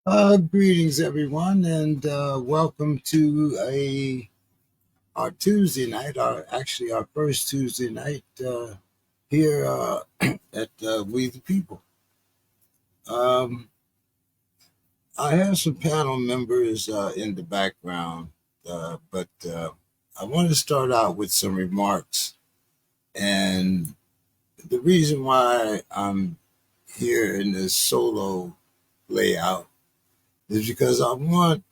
Greetings, everyone, and welcome to our Tuesday night. Our first Tuesday night here at We the People. Um, I have some panel members in the background, but I want to start out with some remarks. And the reason why I'm here in this solo layout is because I want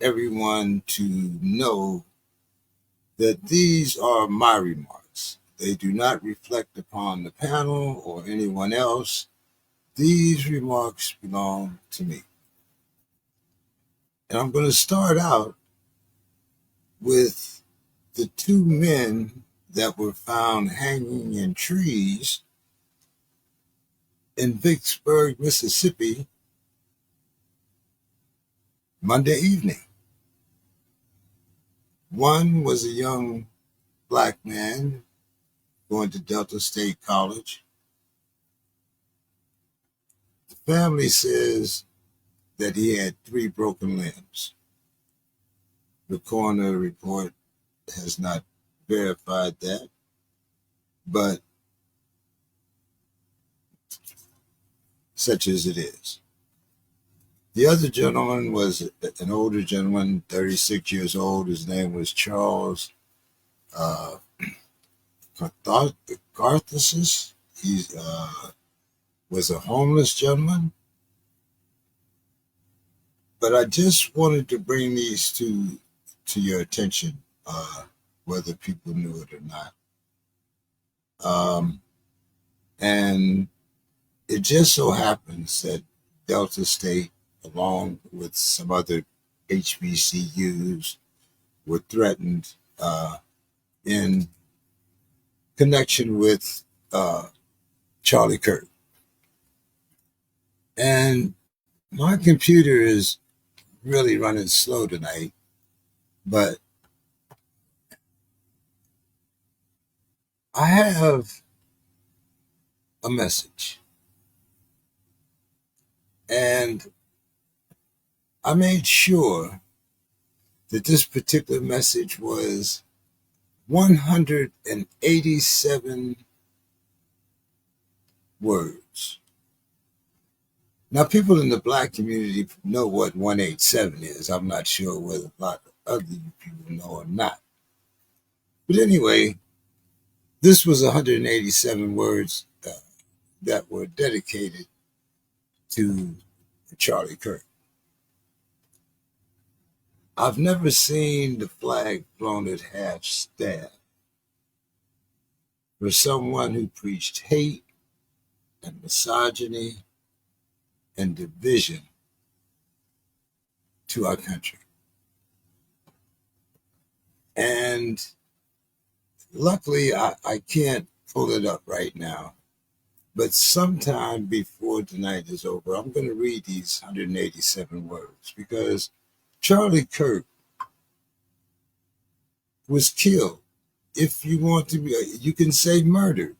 everyone to know that these are my remarks. They do not reflect upon the panel or anyone else. These remarks belong to me. And I'm going to start out with the two men that were found hanging in trees in Vicksburg, Mississippi, Monday evening. One was a young black man going to Delta State College. The family says that he had 3 broken limbs. The coroner report has not verified that, but such as it is. The other gentleman was an older gentleman, 36 years old. His name was Charles uh, Carthasis. He was a homeless gentleman. But I just wanted to bring these to your attention, whether people knew it or not. And it just so happens that Delta State, along with some other HBCUs, were threatened in connection with Charlie Kirk. And my computer is really running slow tonight, but I have a message. And I made sure that this particular message was 187 words. Now, people in the black community know what 187 is. I'm not sure whether a lot of other people know or not. But anyway, this was 187 words that were dedicated to Charlie Kirk. I've never seen the flag flown at half staff for someone who preached hate and misogyny and division to our country. And luckily, I can't pull it up right now, but sometime before tonight is over, I'm going to read these 187 words because Charlie Kirk was killed. If you want to be, you can say murdered,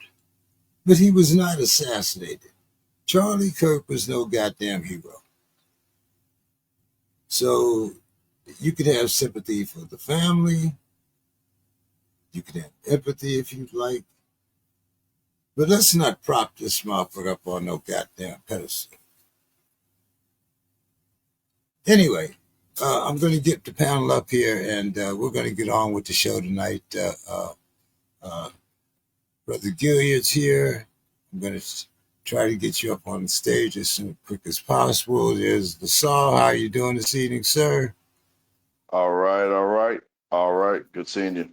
but he was not assassinated. Charlie Kirk was no goddamn hero. So you could have sympathy for the family. You could have empathy if you'd like. But let's not prop this motherfucker up on no goddamn pedestal. Anyway, I'm going to get the panel up here, and we're going to get on with the show tonight. Brother Gilliard's here. I'm going to try to get you up on the stage as quick as possible. There's the Saw. How you doing this evening, sir? All right, all right, all right. Good seeing you.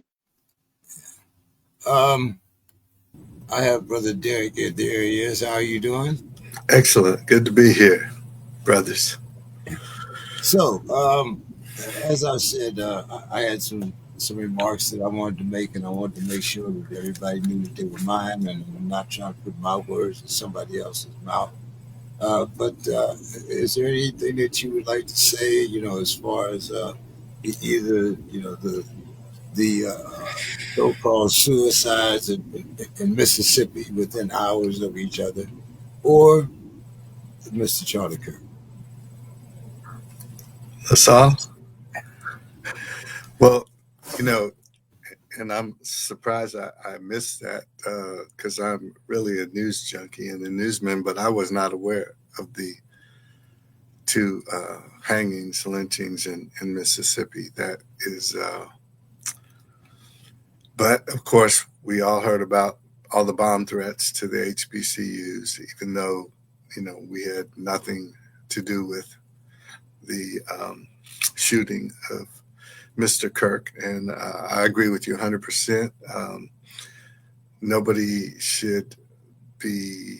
I have Brother Derek here. There he is. How are you doing? Excellent. Good to be here, brothers. So, as I said, I had some remarks that I wanted to make, and I wanted to make sure that everybody knew that they were mine, and I'm not trying to put my words in somebody else's mouth. But is there anything that you would like to say, as far as either, the so-called suicides in Mississippi within hours of each other, or Mr. Charlie Kirk? Asal? Well, you know, and I'm surprised I missed that because I'm really a news junkie and a newsman, but I was not aware of the two hangings, lynchings in Mississippi. That is, but of course, we all heard about all the bomb threats to the HBCUs, even though, we had nothing to do with the shooting of Mr. Kirk. And I agree with you 100%. Nobody should be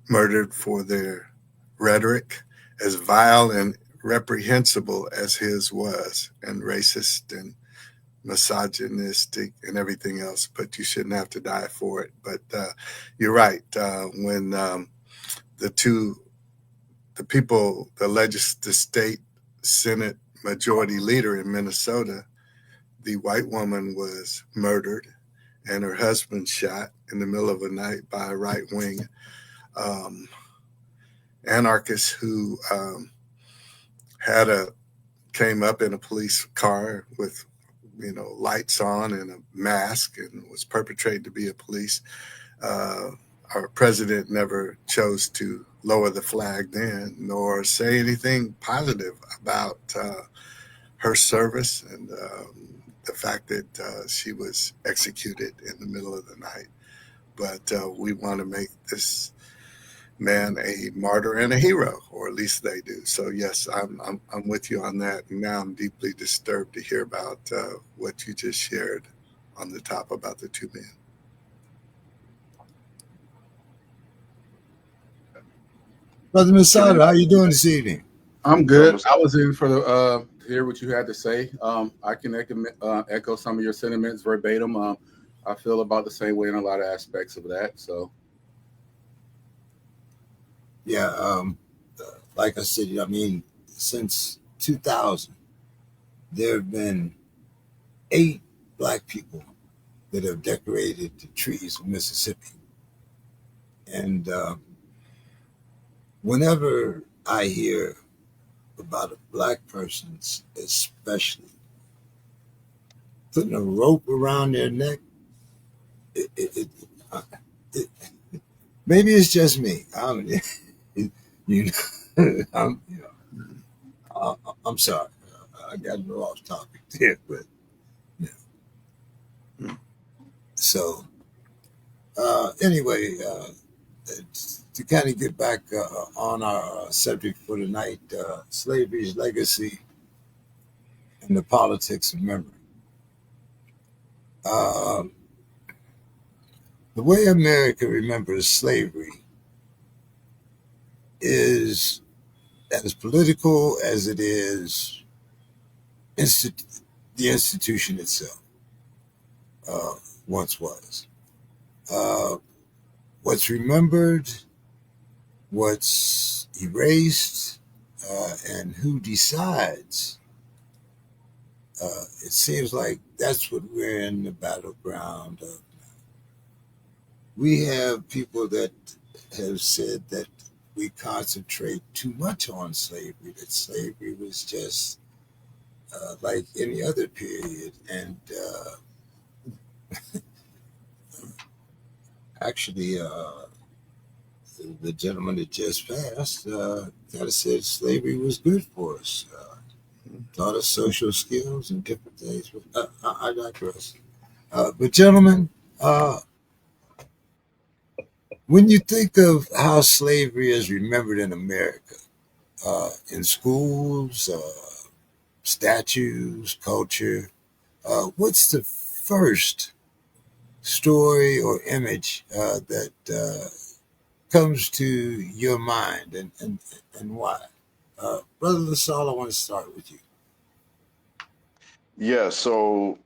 murdered for their rhetoric, as vile and reprehensible as his was, and racist and misogynistic and everything else. But you shouldn't have to die for it. But you're right. When the people, the state Senate majority leader in Minnesota, the white woman was murdered and her husband shot in the middle of the night by a right wing um, anarchist who came up in a police car with lights on and a mask and was perpetrated to be a police. Uh, our president never chose to lower the flag then, nor say anything positive about her service and the fact that she was executed in the middle of the night. But we want to make this man a martyr and a hero, or at least they do. So yes, I'm with you on that. And now I'm deeply disturbed to hear about what you just shared on the top about the two men. Brother Masada, how you doing this evening? I'm good. I was in for the to hear what you had to say. I can echo some of your sentiments verbatim. I feel about the same way in a lot of aspects of that. So, Yeah, like I said, I mean, since 2000, there have been 8 black people that have decorated the trees of Mississippi. And whenever I hear about a black person, especially putting a rope around their neck, uh, it maybe it's just me. You know, I'm sorry. I got a little off topic there, but you know. So anyway, to kind of get back on our subject for tonight, slavery's legacy and the politics of memory. Uh, the way America remembers slavery is as political as it is the institution itself uh, once was. Uh, what's remembered, what's erased, and who decides. It seems like that's what we're in the battleground of. We have people that have said that we concentrate too much on slavery, that slavery was just like any other period. And actually, the gentleman that just passed kind of said slavery was good for us, taught us social skills and different things. But I digress. But, gentlemen, when you think of how slavery is remembered in America, in schools, statues, culture, what's the first story or image that comes to your mind, and why? Brother LaSalle, I want to start with you. Yeah, so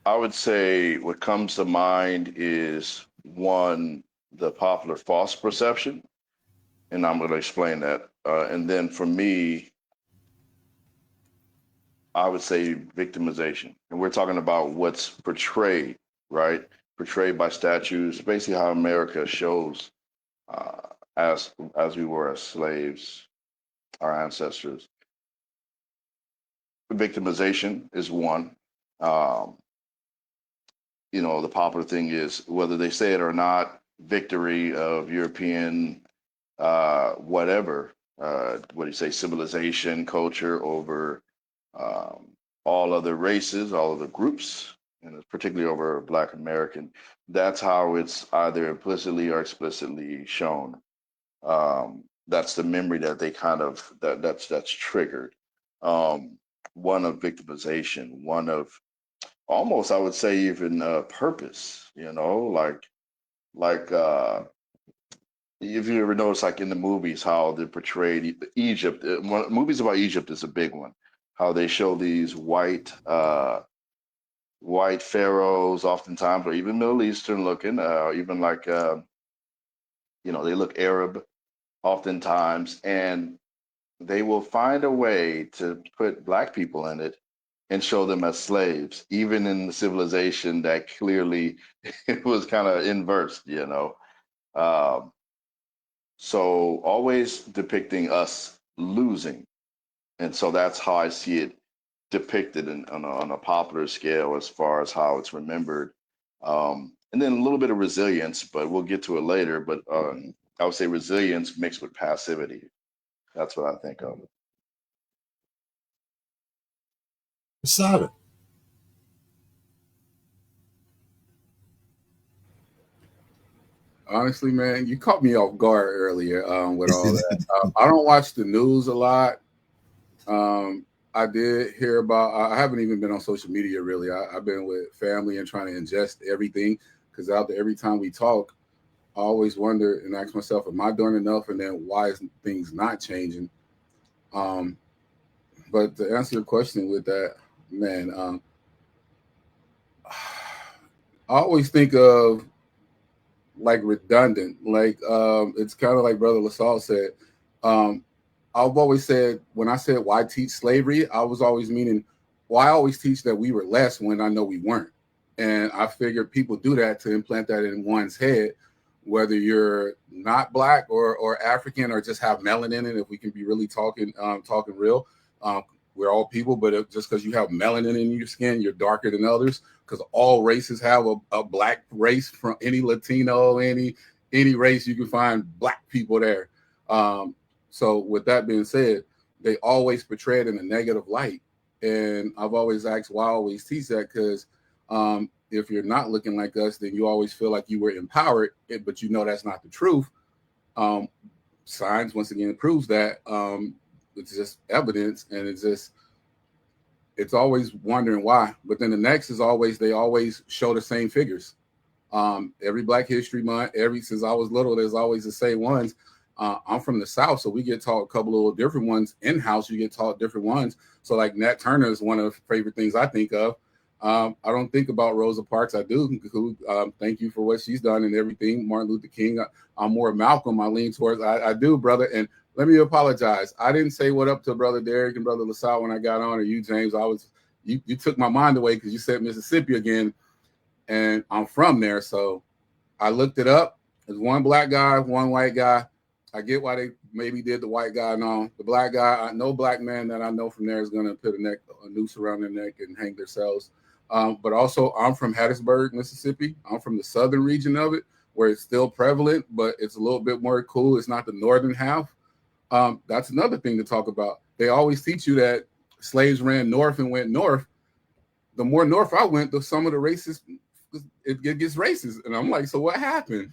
I would say what comes to mind is one, the popular false perception, and I'm going to explain that. And then for me, I would say victimization. And we're talking about what's portrayed, right? Portrayed by statues, basically how America shows uh, as we were as slaves, our ancestors. victimization is one. Um, the popular thing is, whether they say it or not, victory of European whatever, what do you say, civilization, culture over um, all other races, all other groups, and particularly over Black American. That's how it's either implicitly or explicitly shown. That's the memory that they that's triggered. Um, one of victimization, one of almost, I would say, even purpose. Like if you ever notice, like in the movies, how they portrayed Egypt. Movies about Egypt is a big one. How they show these white pharaohs, oftentimes, or even Middle Eastern looking, even like they look Arab, oftentimes, and they will find a way to put Black people in it and show them as slaves, even in the civilization that clearly it was kind of inversed. Um, So always depicting us losing. And so that's how I see it depicted on a popular scale as far as how it's remembered. And then a little bit of resilience, but we'll get to it later. But I would say resilience mixed with passivity. That's what I think of. Masada. Honestly, man, you caught me off guard earlier with all that. I don't watch the news a lot. I did hear about. I haven't even been on social media really. I've been with family and trying to ingest everything because out there every time we talk, I always wonder and ask myself, am I doing enough? And then why is things not changing? Um, but to answer your question with that, man, I always think of like redundant. Like it's kind of like Brother LaSalle said. Um, I've always said when I said why teach slavery, I was always meaning why always teach that we were less when I know we weren't. And I figured people do that to implant that in one's head, whether you're not Black or African or just have melanin. And if we can be really talking real, um, we're all people, but just because you have melanin in your skin, you're darker than others. Because all races have a Black race, from any Latino, any race you can find Black people there. So with that being said, they always portray it in a negative light. And I've always asked why I always teach that, because if you're not looking like us, then you always feel like you were empowered, but you know that's not the truth. Science, once again, proves that. It's just evidence, and it's always wondering why. But then the next is always, they always show the same figures. Every Black History Month, since I was little, there's always the same ones. I'm from the South, so we get taught a couple of different ones. In-house, you get taught different ones. So like Nat Turner is one of the favorite things I think of. I don't think about Rosa Parks. I do. Thank you for what she's done and everything. Martin Luther King. I'm more Malcolm. I lean towards. I do, brother. And let me apologize. I didn't say what up to Brother Derek and Brother LaSalle when I got on, or you, James. You took my mind away because you said Mississippi again, and I'm from there. So I looked it up. There's one Black guy, one white guy. I get why they maybe did the white guy. No, the Black guy, no Black man that I know from there is going to put a noose around their neck and hang themselves. But also, I'm from Hattiesburg, Mississippi. I'm from the southern region of it, where it's still prevalent, but it's a little bit more cool. It's not the northern half. That's another thing to talk about. They always teach you that slaves ran north and went north. The more north I went, some of the races, it gets racist. And I'm like, so what happened?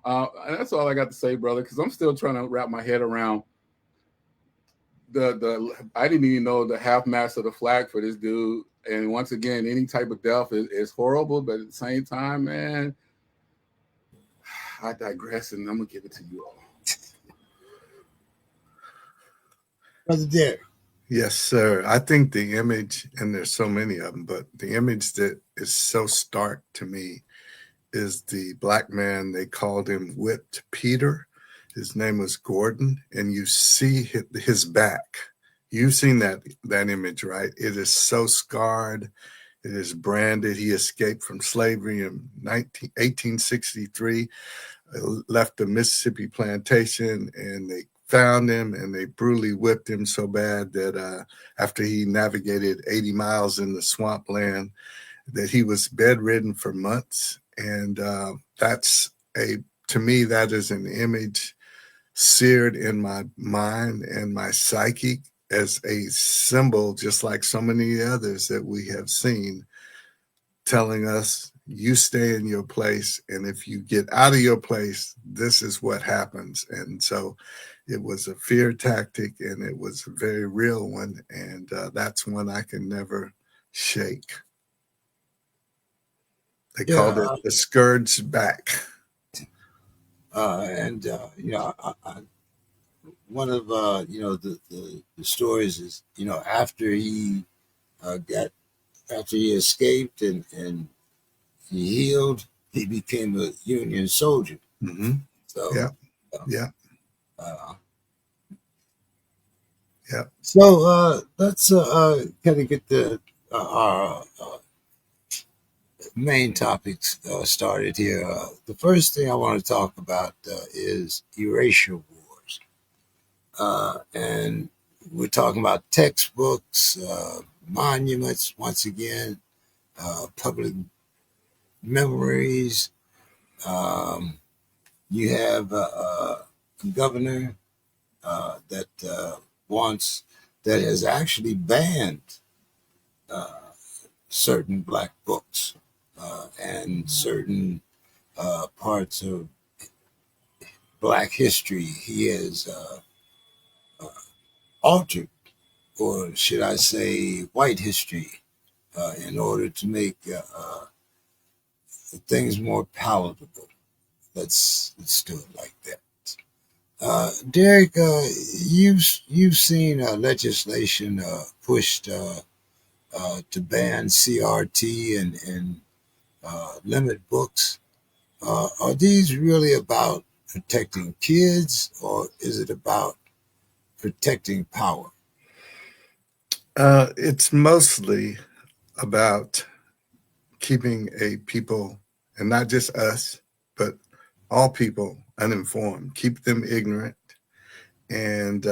And that's all I got to say, brother, because I'm still trying to wrap my head around I didn't even know the half mast of the flag for this dude. And once again, any type of death is horrible, but at the same time, man, I digress, and I'm gonna give it to you all. Brother Derek. Yes, sir. I think the image, and there's so many of them, but the image that is so stark to me is the Black man. They called him Whipped Peter. His name was Gordon, and you see his back. You've seen that image, right? It is so scarred. It is branded. He escaped from slavery in 1863, left the Mississippi plantation, and they found him and they brutally whipped him so bad that after he navigated 80 miles in the swampland, that he was bedridden for months. And to me, that is an image seared in my mind and my psyche as a symbol, just like so many others that we have seen, telling us, you stay in your place, and if you get out of your place, this is what happens. And so it was a fear tactic, and it was a very real one, and that's one I can never shake. They called it the scourge back. One of the stories is, after he after he escaped and he healed, he became a Union soldier. Mm-hmm. So yeah. So let's kind of get our main topics started here. The first thing I want to talk about is erasure wars. And we're talking about textbooks, monuments, once again, public memories. You have a governor that has actually banned certain Black books and certain parts of Black history. He has altered, or should I say, white history, in order to make things more palatable. Let's do it like that. Derek, you've seen legislation pushed to ban CRT and limit books. Are these really about protecting kids, or is it about protecting power? It's mostly about keeping a people, and not just us, but all people, uninformed, keep them ignorant. And,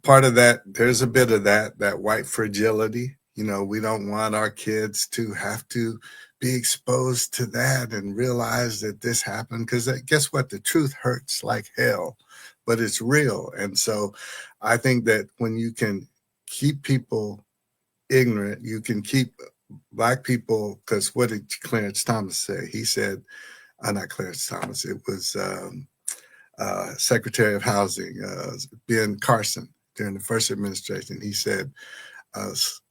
part of that, there's a bit of that white fragility. We don't want our kids to have to be exposed to that and realize that this happened, because guess what? The truth hurts like hell, but it's real. And so I think that when you can keep people ignorant, you can keep Black people, because what did Clarence Thomas say? He said, not Clarence Thomas, it was Secretary of Housing, Ben Carson, during the first administration. He said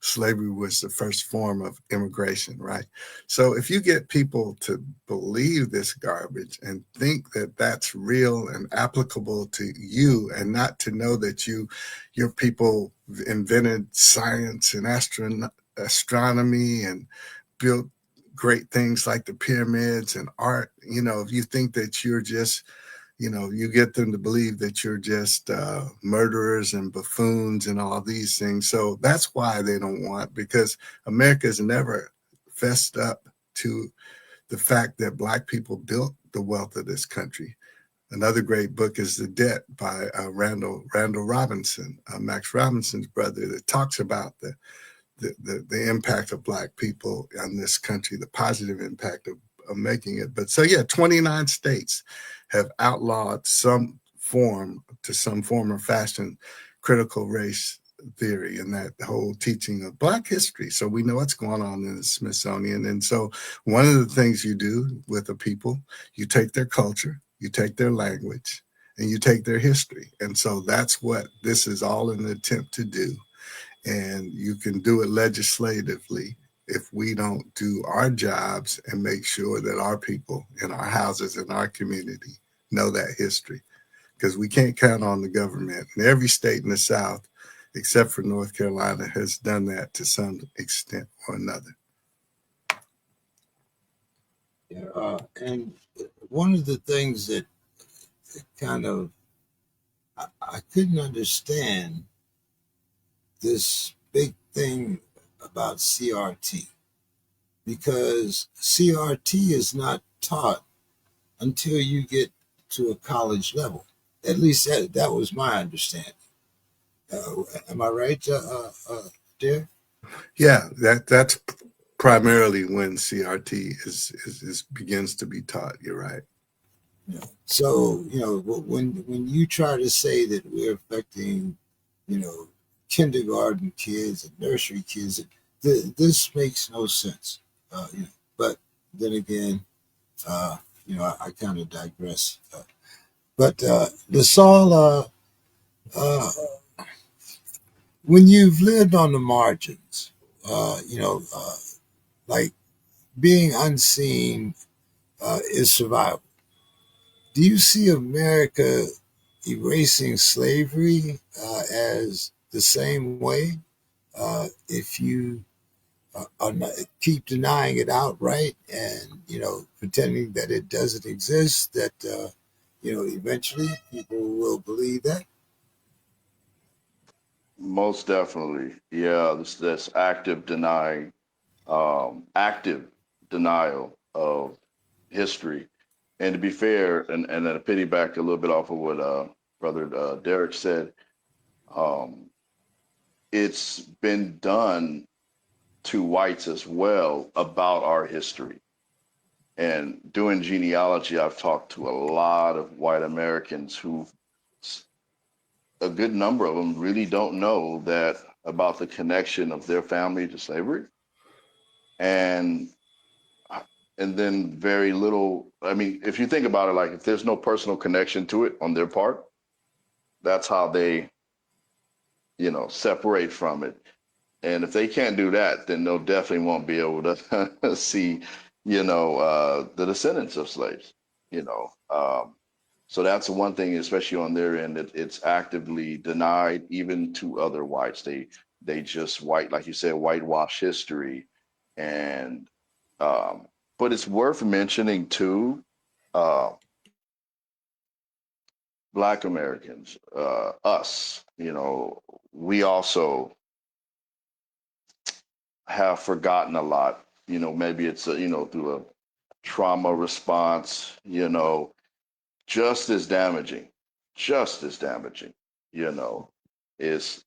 slavery was the first form of immigration, right? So if you get people to believe this garbage and think that that's real and applicable to you, and not to know that your people invented science and astronomy and built great things like the pyramids and art, if you think that you're just, you get them to believe that you're just murderers and buffoons and all these things. So that's why they don't want, because America's never fessed up to the fact that Black people built the wealth of this country. Another great book is The Debt by Randall Robinson, Max Robinson's brother, that talks about the impact of Black people on this country, the positive impact of making it. But so, 29 states have outlawed some form or fashion critical race theory and that whole teaching of Black history. So we know what's going on in the Smithsonian. And so one of the things you do with a people, you take their culture, you take their language, and you take their history. And so that's what this is all an attempt to do. And you can do it legislatively if we don't do our jobs and make sure that our people in our houses, in our community, know that history. Because we can't count on the government. And every state in the South, except for North Carolina, has done that to some extent or another. And one of the things that kind of I couldn't understand this big thing about CRT, because CRT is not taught until you get to a college level. At least that was my understanding. Am I right, dear? Yeah, that's primarily when CRT is begins to be taught. You're right. Yeah. So, when you try to say that we're affecting, kindergarten kids and nursery kids, this makes no sense. But then again, I kind of digress. But the Saul, uh, when you've lived on the margins, like being unseen is survival. Do you see America erasing slavery as the same way? If you are not, keep denying it outright and pretending that it doesn't exist, that eventually people will believe that. Most definitely. Yeah, this active denial of history. And to be fair, and then to piggyback a little bit off of what Brother Derek said, um, it's been done to whites as well about our history. And doing genealogy, I've talked to a lot of white Americans who, a good number of them really don't know that about the connection of their family to slavery. And and then very little. I mean, if you think about it, like if there's no personal connection to it on their part, that's how they, separate from it. And if they can't do that, then they'll definitely won't be able to see, the descendants of slaves. You know, so that's one thing, especially on their end, it's actively denied even to other whites. They just like you said, whitewash history, and um, but it's worth mentioning too. Uh, Black Americans, us, we also have forgotten a lot. Maybe it's through a trauma response. Just as damaging, just as damaging. You know, is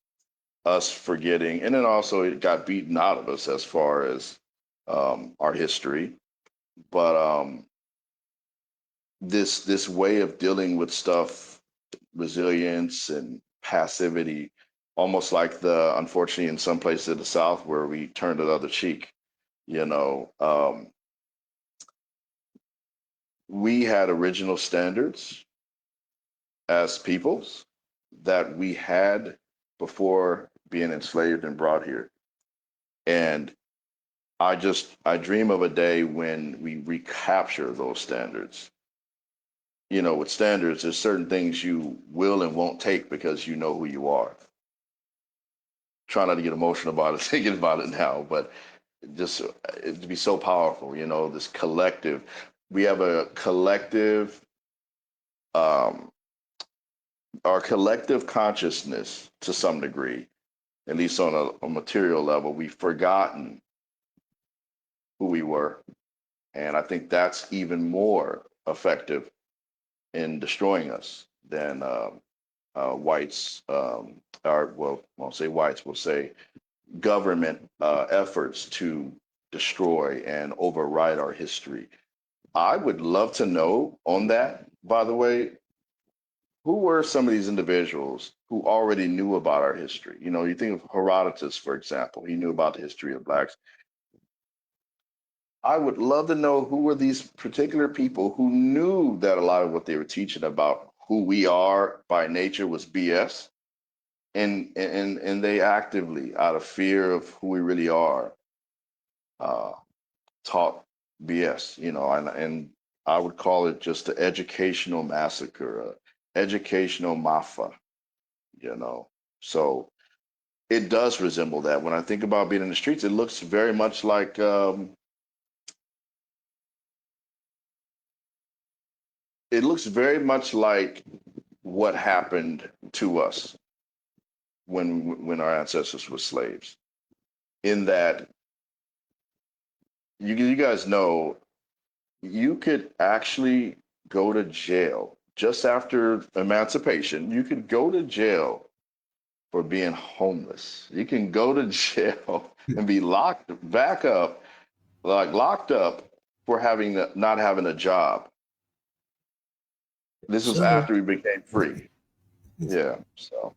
us forgetting, and then also it got beaten out of us as far as our history. But this way of dealing with stuff, resilience and passivity, almost like unfortunately in some places of the South where we turned the other cheek. You know, we had original standards as peoples that we had before being enslaved and brought here. And I dream of a day when we recapture those standards. With standards, there's certain things you will and won't take because you know who you are. Try not to get emotional about it, thinking about it now, but just to be so powerful, this collective. We have a collective, um, our collective consciousness to some degree, at least on a material level, we've forgotten who we were. And I think that's even more effective in destroying us than whites, or well, won't say whites, we'll say government efforts to destroy and override our history. I would love to know on that, by the way, who were some of these individuals who already knew about our history? You think of Herodotus, for example, he knew about the history of Blacks. I would love to know who were these particular people who knew that a lot of what they were teaching about who we are by nature was BS, and they actively, out of fear of who we really are, uh, taught BS. And I would call it just an educational massacre, educational mafa. You know, so it does resemble that. When I think about being in the streets, it looks very much like. It looks very much like what happened to us when our ancestors were slaves. In that, you guys know, you could actually go to jail just after emancipation, you could go to jail for being homeless. You can go to jail and be locked back up, like locked up for not having a job. This was So, after we became free. Yeah. So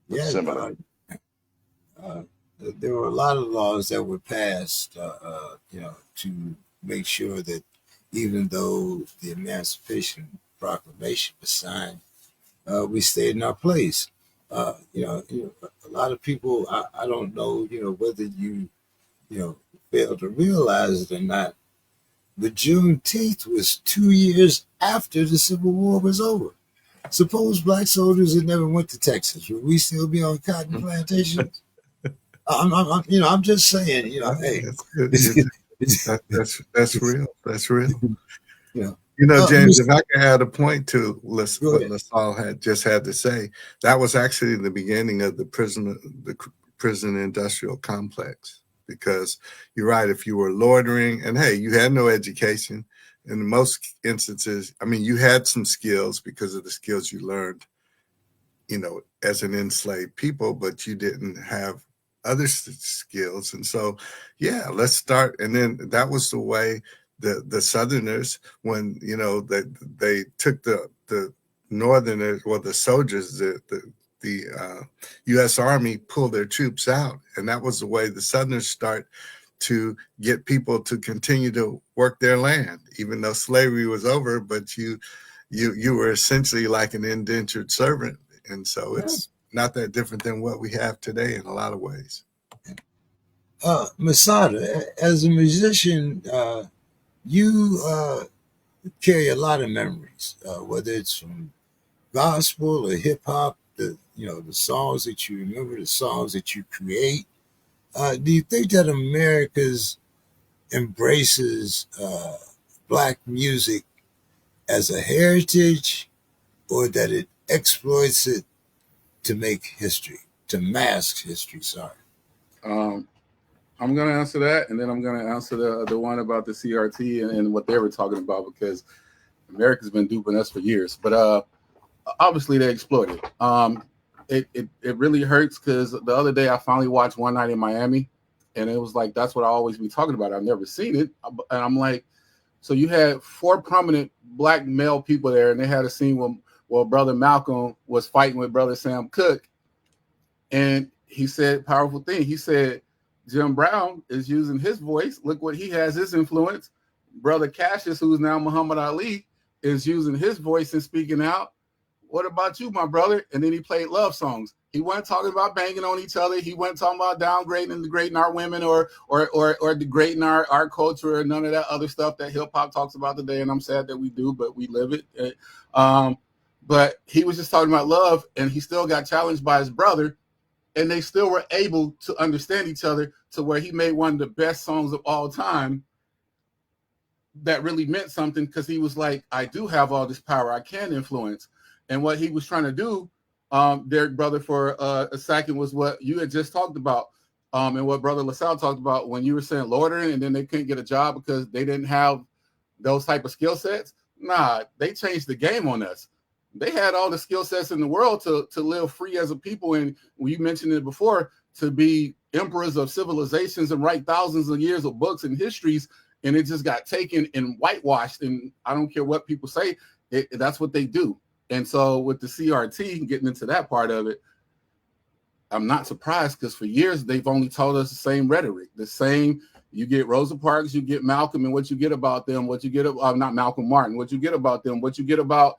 yeah, similar. uh, there were a lot of laws that were passed, to make sure that even though the Emancipation Proclamation was signed, we stayed in our place. A lot of people, I don't know, whether you fail to realize it or not, but Juneteenth was 2 years after the Civil War was over. Suppose black soldiers had never went to Texas, would we still be on cotton plantations? I'm just saying, hey, That's good. That's real. That's real. you James, if I could add a point to what ahead. LaSalle had to say, that was actually the beginning of the prison industrial complex. Because you're right, if you were loitering and hey, you had no education, in most instances, I mean, you had some skills because of the skills you learned, as an enslaved people, but you didn't have other skills. And so, yeah, let's start. And then that was the way the Southerners, when, they took the Northerners, well, the soldiers, the U.S. Army pulled their troops out. And that was the way the Southerners start to get people to continue to work their land, even though slavery was over, but you were essentially like an indentured servant. And so it's not that different than what we have today in a lot of ways. Masada, as a musician, you carry a lot of memories, whether it's from gospel or hip hop, the songs that you remember, the songs that you create. Do you think that America's embraces black music as a heritage, or that it exploits it to make history, to mask history? Sorry. I'm going to answer that, and then I'm going to answer the one about the CRT and what they were talking about, because America's been duping us for years. But obviously they exploited. It really hurts because the other day I finally watched One Night in Miami, and it was like, that's what I always be talking about. I've never seen it. And I'm like, so you had 4 prominent black male people there, and they had a scene where Brother Malcolm was fighting with Brother Sam Cooke. And he said, powerful thing. He said, Jim Brown is using his voice. Look what he has, his influence. Brother Cassius, who's now Muhammad Ali, is using his voice and speaking out. What about you, my brother? And then he played love songs. He wasn't talking about banging on each other. He wasn't talking about downgrading and degrading our women or degrading our culture or none of that other stuff that hip hop talks about today. And I'm sad that we do, but we live it. But he was just talking about love, and he still got challenged by his brother, and they still were able to understand each other to where he made one of the best songs of all time that really meant something, because he was like, I do have all this power. I can influence. And what he was trying to do, Derek, brother, for a second, was what you had just talked about, and what Brother LaSalle talked about when you were saying loitering and then they couldn't get a job because they didn't have those type of skill sets. Nah, they changed the game on us. They had all the skill sets in the world to live free as a people. And you mentioned it before, to be emperors of civilizations and write thousands of years of books and histories. And it just got taken and whitewashed. And I don't care what people say, that's what they do. And so with the CRT, getting into that part of it, I'm not surprised, because for years they've only told us the same rhetoric, the same. You get Rosa Parks, you get Malcolm, and what you get about them, what you get about not Malcolm Martin, what you get about them, what you get about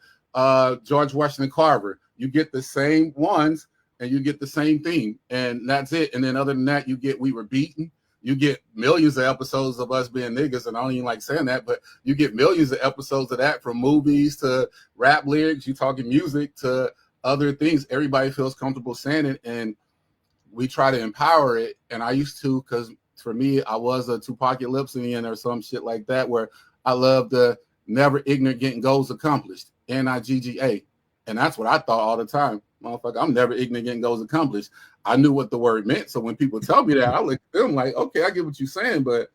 George Washington Carver. You get the same ones, and you get the same thing, and that's it. And then other than that, you get We Were Beaten. You get millions of episodes of us being niggas, and I don't even like saying that, but you get millions of episodes of that, from movies to rap lyrics. You talking music to other things. Everybody feels comfortable saying it, and we try to empower it. And I used to, because for me, I was a Tupaculipsian or some shit like that, where I love the never ignorant getting goals accomplished, NIGGA. And that's what I thought all the time. Motherfucker, I'm never ignorant getting goals accomplished. I knew what the word meant. So when people tell me that, I look at them like, okay, I get what you're saying, but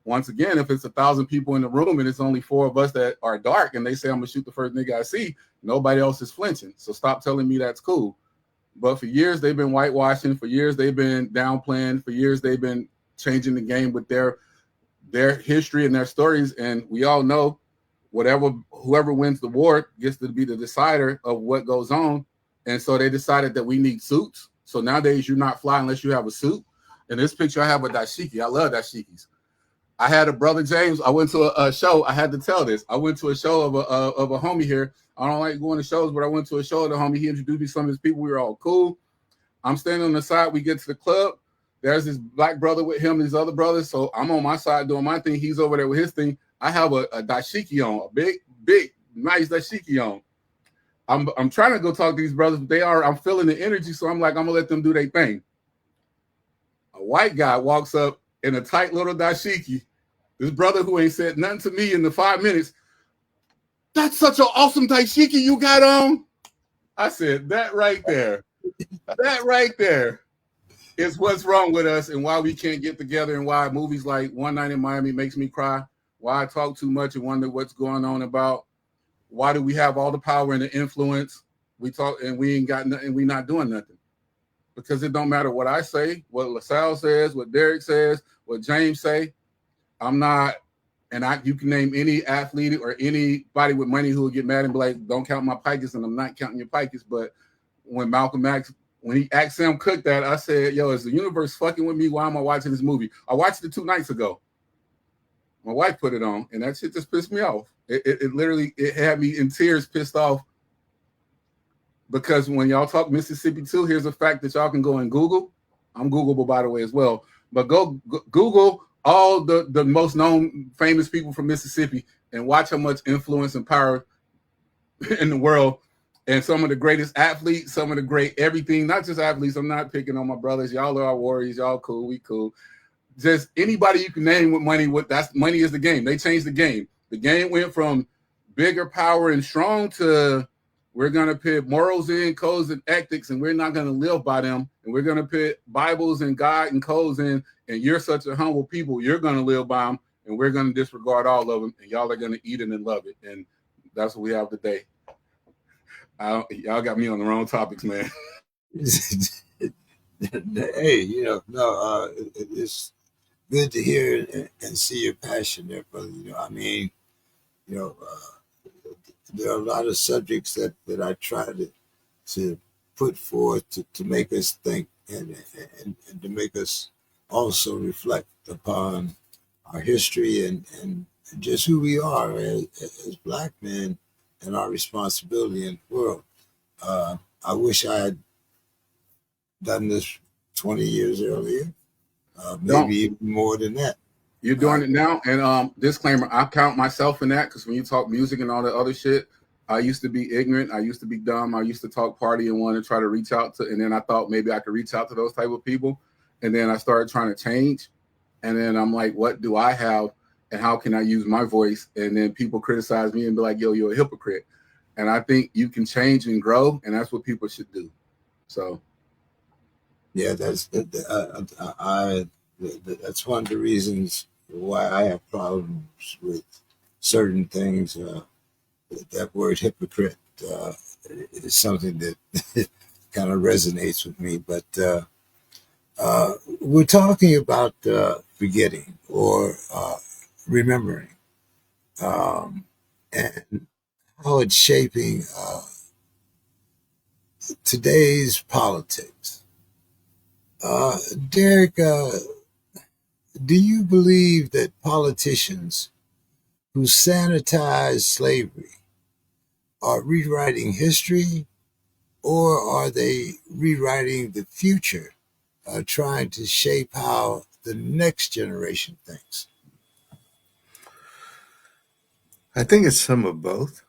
once again, if it's 1,000 people in the room and it's only 4 of us that are dark and they say I'm gonna shoot the first nigga I see, nobody else is flinching. So stop telling me that's cool. But for years they've been whitewashing, for years they've been downplaying, for years they've been changing the game with their history and their stories. And we all know whoever wins the war gets to be the decider of what goes on. And so they decided that we need suits. So nowadays you're not fly unless you have a suit. In this picture I have a dashiki. I love dashikis. I had a brother James. I went to a show. I had to tell this. I went to a show of a homie here. I don't like going to shows, but I went to a show of the homie. He introduced me to some of his people. We were all cool. I'm standing on the side. We get to the club. There's this black brother with him and his other brothers. So I'm on my side doing my thing. He's over there with his thing. I have a dashiki on, a big, nice dashiki on. I'm trying to go talk to these brothers, but I'm feeling the energy. So I'm like, I'm gonna let them do their thing. A white guy walks up in a tight little dashiki. This brother who ain't said nothing to me in the 5 minutes. That's such an awesome dashiki you got on. I said, that right there is what's wrong with us and why we can't get together and why movies like One Night in Miami makes me cry, why I talk too much and wonder what's going on about, why do we have all the power and the influence? We talk and we ain't got nothing, we not doing nothing. Because it don't matter what I say, what LaSalle says, what Derek says, what James say. I'm not, and you can name any athlete or anybody with money who will get mad and be like, don't count my pikes, and I'm not counting your pikes. But when Malcolm X, when he asked Sam Cooke that, I said, yo, is the universe fucking with me? Why am I watching this movie? I watched it 2 nights ago. My wife put it on, and that shit just pissed me off. It literally had me in tears, pissed off. Because when y'all talk Mississippi too, here's a fact that y'all can go and Google. I'm Googleable, by the way, as well. But go Google all the most known famous people from Mississippi and watch how much influence and power in the world. And some of the greatest athletes, some of the great everything, not just athletes. I'm not picking on my brothers. Y'all are our warriors. Y'all cool. We cool. Just anybody you can name with money. Money is the game. They changed the game. The game went from bigger, power, and strong to we're going to put morals in, codes and ethics, and we're not going to live by them. And we're going to put Bibles and God and codes in, and you're such a humble people, you're going to live by them, and we're going to disregard all of them, and y'all are going to eat it and love it. And that's what we have today. Y'all got me on the wrong topics, man. Hey, it's good to hear and see your passion there, brother. I mean, there are a lot of subjects that I try to put forth to make us think and to make us also reflect upon our history and just who we are as Black men and our responsibility in the world. I wish I had done this 20 years earlier, maybe even more than that. You're doing it now. And disclaimer, I count myself in that because when you talk music and all that other shit, I used to be ignorant. I used to be dumb. I used to talk party and want to try to reach out to, and then I thought maybe I could reach out to those type of people. And then I started trying to change. And then I'm like, what do I have? And how can I use my voice? And then people criticize me and be like, yo, you're a hypocrite. And I think you can change and grow. And that's what people should do. So. Yeah, that's one of the reasons why I have problems with certain things. That word hypocrite is something that kind of resonates with me. But we're talking about forgetting or remembering and how it's shaping today's politics. Derek, do you believe that politicians who sanitize slavery are rewriting history, or are they rewriting the future, trying to shape how the next generation thinks? I think it's some of both.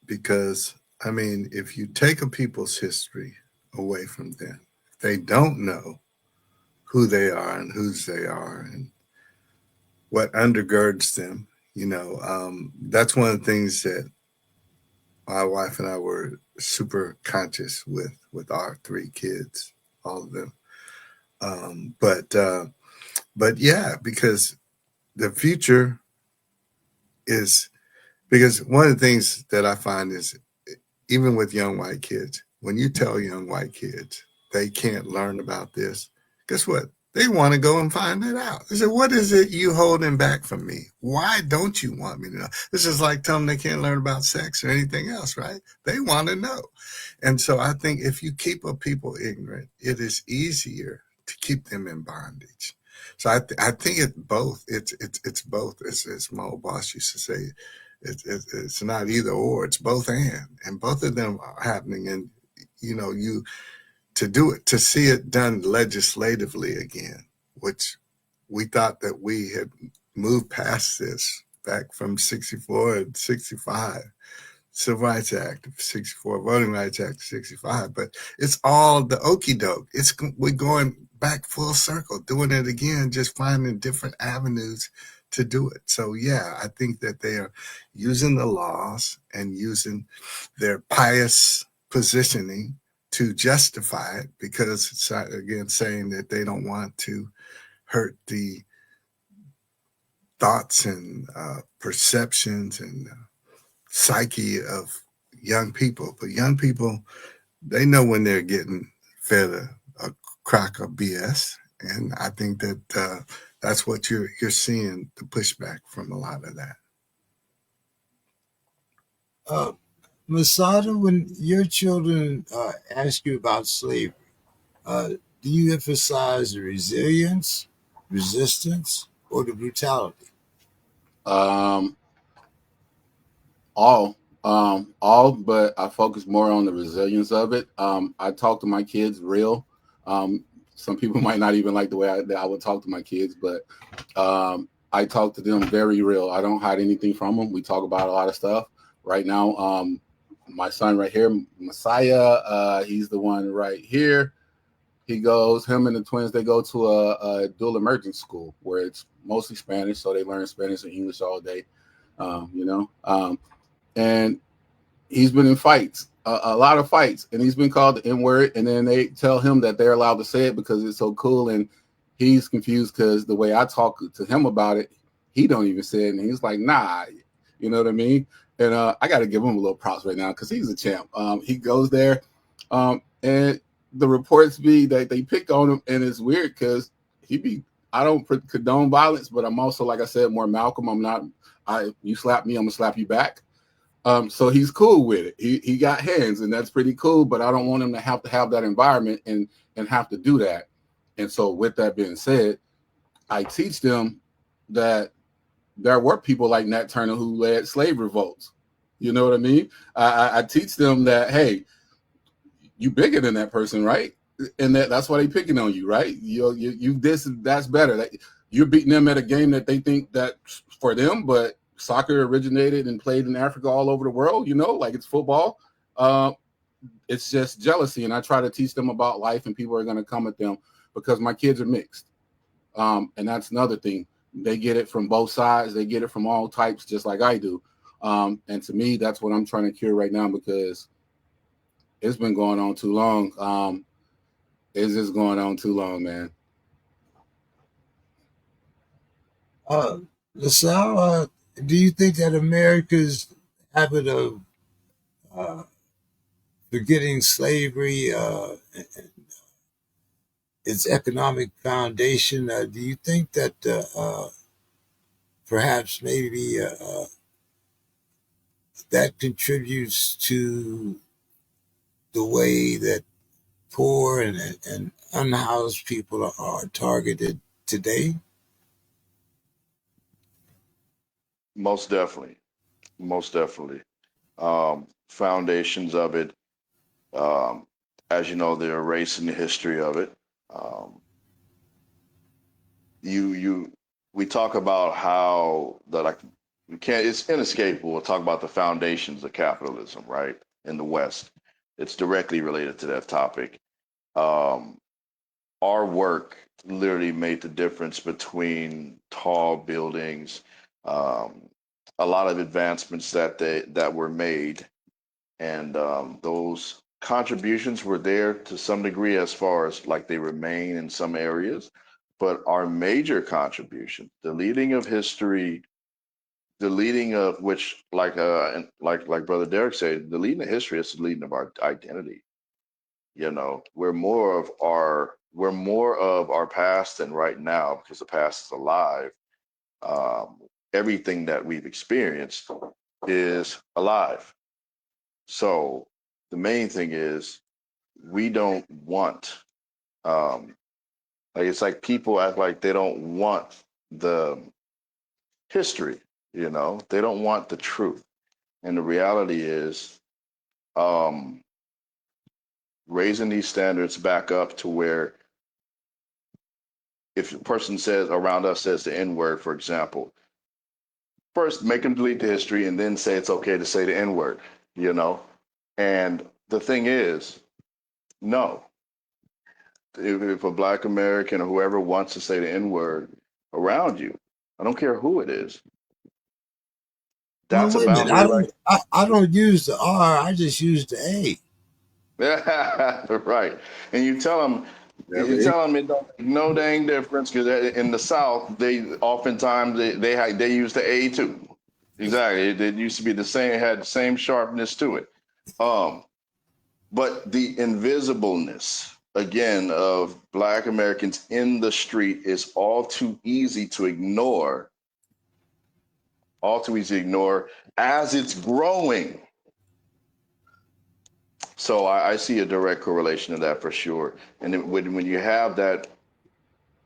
Because, I mean, if you take a people's history away from them, they don't know who they are and whose they are and what undergirds them. That's one of the things that my wife and I were super conscious with our 3 kids, all of them. But But yeah, because the future is, because one of the things that I find is, even with young white kids, when you tell young white kids they can't learn about this, guess what? They want to go and find it out. They say, what is it you holding back from me? Why don't you want me to know? This is like telling them they can't learn about sex or anything else, right? They want to know. And so I think if you keep a people ignorant, it is easier to keep them in bondage. So I think it's both. It's both. As my old boss used to say, it's not either or. It's both and both of them are happening. And you to do it, to see it done legislatively again, which we thought that we had moved past this back from 64 and 65. Civil Rights Act of 64, Voting Rights Act of 65, but it's all the okie doke. We're going back full circle, doing it again, just finding different avenues to do it. So yeah, I think that they are using the laws and using their pious positioning to justify it, because it's, again, saying that they don't want to hurt the thoughts and perceptions and psyche of young people. But young people, they know when they're getting fed a crock of BS, and I think that that's what you're seeing, the pushback from a lot of that. Masada, when your children ask you about slavery, uh, do you emphasize the resilience, resistance, or the brutality? Um, all, but I focus more on the resilience of it. I talk to my kids real. Some people might not even like the way that I would talk to my kids, but I talk to them very real. I don't hide anything from them. We talk about a lot of stuff. Right now, my son right here, Messiah, he's the one right here. Him and the twins, they go to a dual immersion school where it's mostly Spanish, so they learn Spanish and English all day. And he's been in fights, a lot of fights, and he's been called the N-word, and then they tell him that they're allowed to say it because it's so cool, and he's confused because the way I talk to him about it, he don't even say it, and he's like, nah, you know what I mean? And I got to give him a little props right now because he's a champ. He goes there, and the reports be that they pick on him, and it's weird because I don't condone violence, but I'm also, like I said, more Malcolm. You slap me, I'm gonna slap you back. So he's cool with it. He got hands, and that's pretty cool. But I don't want him to have that environment and have to do that. And so, with that being said, I teach them that there were people like Nat Turner who led slave revolts. You know what I mean? I teach them that, hey, you bigger than that person, right? And that's why they picking on you, right? You this that's better. That you're beating them at a game that they think that's for them, but soccer originated and played in Africa all over the world, like it's football. It's just jealousy. And I try to teach them about life, and people are going to come at them because my kids are mixed. And that's another thing. They get it from both sides. They get it from all types, just like I do. And to me, that's what I'm trying to cure right now because it's been going on too long. It's just going on too long, man. LaSalle, do you think that America's habit of uh, forgetting slavery, its economic foundation, do you think that perhaps maybe that contributes to the way that poor and unhoused people are targeted today? Most definitely. Most definitely. Foundations of it, um, as you know, they're erasing the history of it. Um, we talk about how we can't, it's inescapable. We'll talk about the foundations of capitalism, right? In the West. It's directly related to that topic. Um, our work literally made the difference between tall buildings, um, a lot of advancements that were made, and those contributions were there to some degree as far as like they remain in some areas, But our major contribution, the leading of history, the leading of which, like Brother Derek said, the leading of history is the leading of our identity. You know, we're more of our past than right now, because the past is alive. Everything that we've experienced is alive. So the main thing is, we don't want, like, it's like people act like they don't want the history, you know, they don't want the truth. And the reality is, raising these standards back up to where, if a person says around us says the N word, for example, first make them delete the history and then say it's okay to say the N word, you know? And the thing is, no. If a Black American or whoever wants to say the N word around you, I don't care who it is, Well, that's a wait a minute. boundary right. I don't use the R. I just use the A. Right. And Yeah, you tell them it don't make no dang difference, because in the South, they oftentimes they use the A too. Exactly. It used to be the same, had the same sharpness to it. But the invisibleness, again, of Black Americans in the street is all too easy to ignore, as it's growing. So I see a direct correlation to that for sure. And then when you have that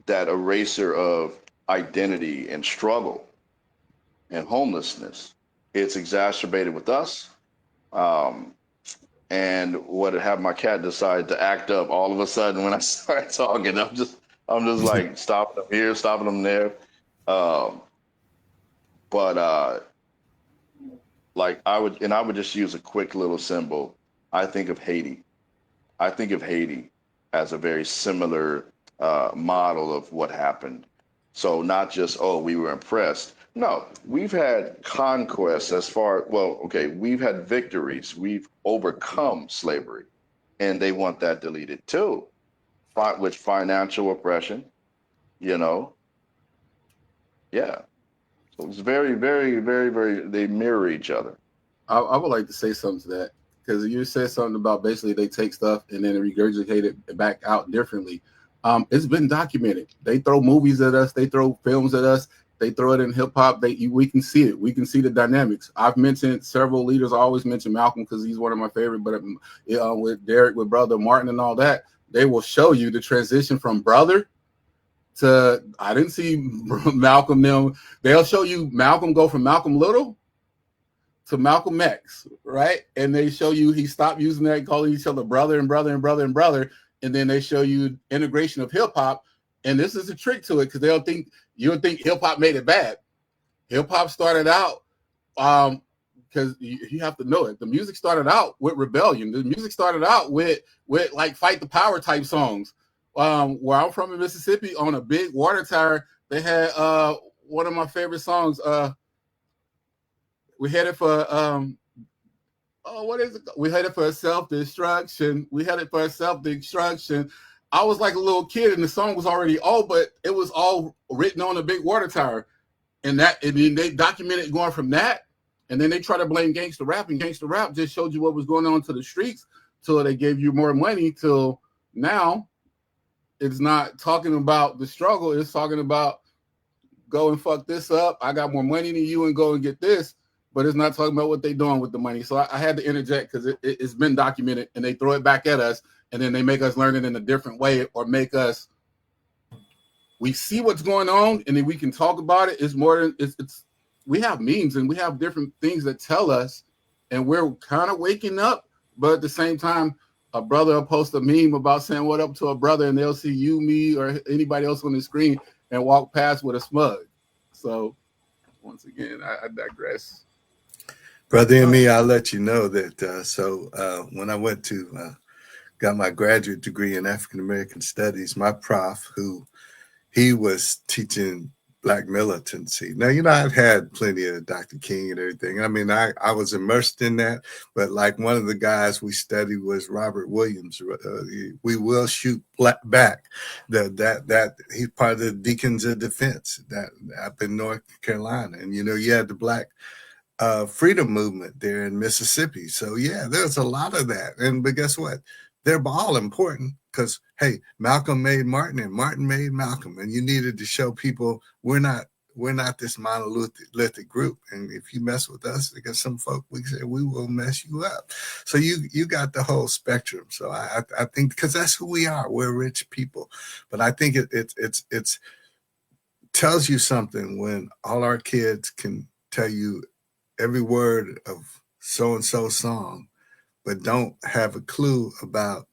eraser of identity and struggle and homelessness, it's exacerbated with us. And what have my cat decide to act up all of a sudden when I start talking? I'm just like stopping them here, stopping them there. Um, but like I would just use a quick little symbol. I think of Haiti. I think of Haiti as a very similar model of what happened. So not just, oh, we were impressed. No, we've had conquests we've had victories. We've overcome slavery, and they want that deleted too, with financial oppression, you know? Yeah. So it's very, very, very, very, they mirror each other. I would like to say something to that, because you said something about basically they take stuff and then regurgitate it back out differently. It's been documented. They throw movies at us. They throw films at us. They throw it in hip hop. We can see it. We can see the dynamics. I've mentioned several leaders. I always mention Malcolm because he's one of my favorite. But with Derek, with Brother Martin and all that, they will show you the transition from brother to, I didn't see Malcolm them. They'll show you Malcolm go from Malcolm Little to Malcolm X, right? And they show you he stopped using that, calling each other brother and brother and brother and brother. And then they show you integration of hip hop. And this is a trick to it, because you'll think hip hop made it bad. Hip hop started out, because you have to know it. The music started out with rebellion. The music started out with like fight the power type songs. Where I'm from in Mississippi, on a big water tower, they had one of my favorite songs. We headed for what is it? We headed for self-destruction. We headed for self-destruction. I was like a little kid, and the song was already old, but it was all written on a big water tower. And then they documented going from that, and then they try to blame gangster rap, and gangster rap just showed you what was going on to the streets till they gave you more money. Till now, it's not talking about the struggle. It's talking about go and fuck this up. I got more money than you, and go and get this. But it's not talking about what they're doing with the money. So I had to interject, because it's been documented, and they throw it back at us, and then they make us learn it in a different way, or make us, we see what's going on, and then we can talk about it. It's more than it's we have memes, and we have different things that tell us, and we're kind of waking up. But at the same time, a brother will post a meme about saying what up to a brother, and they'll see you, me, or anybody else on the screen and walk past with a smug. So once again, I digress. Brother and me, I'll let you know that. When I went to got my graduate degree in African American Studies, my prof, he was teaching black militancy. Now, I've had plenty of Dr. King and everything. I mean, I was immersed in that, but like one of the guys we studied was Robert Williams. We will shoot back. That he's part of the Deacons of Defense that up in North Carolina. And, you had the black freedom movement there in Mississippi. So yeah, there's a lot of that. But guess what? They're all important because, hey, Malcolm made Martin and Martin made Malcolm, and you needed to show people we're not this monolithic group. And if you mess with us, because some folk, we say we will mess you up. So you got the whole spectrum. So I think because that's who we are. We're rich people. But I think it's tells you something when all our kids can tell you every word of so-and-so song, but don't have a clue about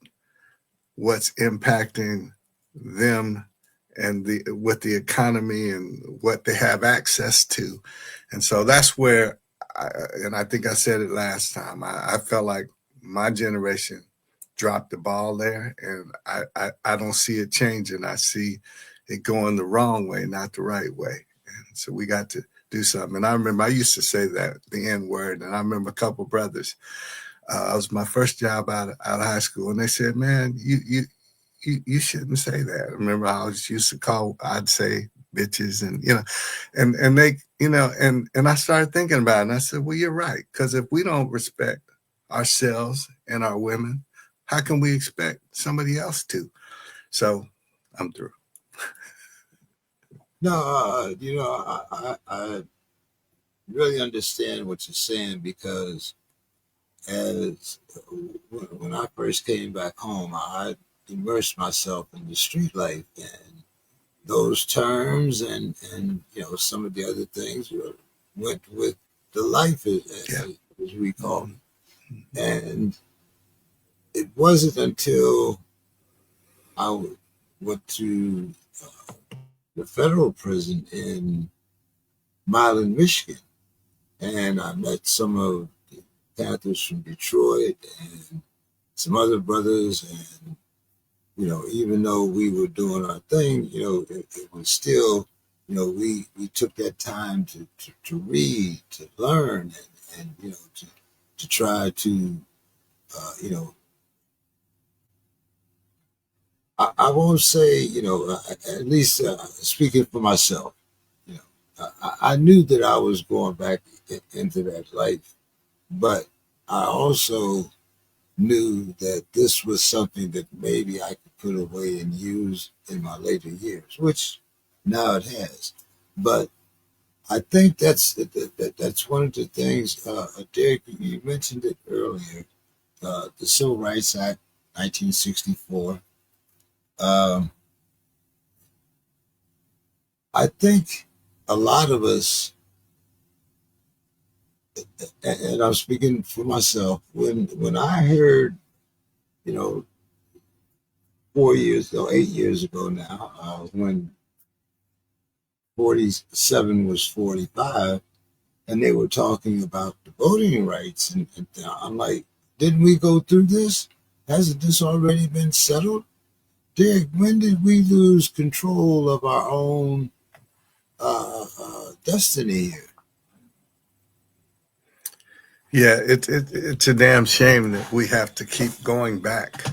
what's impacting them and with the economy and what they have access to. And so that's where, I think I said it last time, I felt like my generation dropped the ball there, and I don't see it changing. I see it going the wrong way, not the right way. And so we got to do something. And I remember I used to say that, the N word, and I remember a couple of brothers. It was my first job out of high school, and they said, "Man, you shouldn't say that." I remember I was used to I'd say bitches, and and they, and I started thinking about it, and I said, "Well, you're right, because if we don't respect ourselves and our women, how can we expect somebody else to?" So I'm through. No, I really understand what you're saying, because as when I first came back home, I immersed myself in the street life, and those terms and some of the other things went with the life, as we call it. And it wasn't until I went to the federal prison in Milan, Michigan, and I met some of the Panthers from Detroit and some other brothers. And even though we were doing our thing, it was still, we took that time to read, to learn, and to try to, I won't say, at least speaking for myself, I knew that I was going back into that life, but I also knew that this was something that maybe I could put away and use in my later years, which now it has. But I think that's one of the things, Derek, you mentioned it earlier, the Civil Rights Act, 1964. I think a lot of us, and I'm speaking for myself, when I heard, 4 years ago, 8 years ago now, when 47 was 45, and they were talking about the voting rights, and I'm like, didn't we go through this? Hasn't this already been settled? Derek, when did we lose control of our own destiny here? Yeah, it's a damn shame that we have to keep going back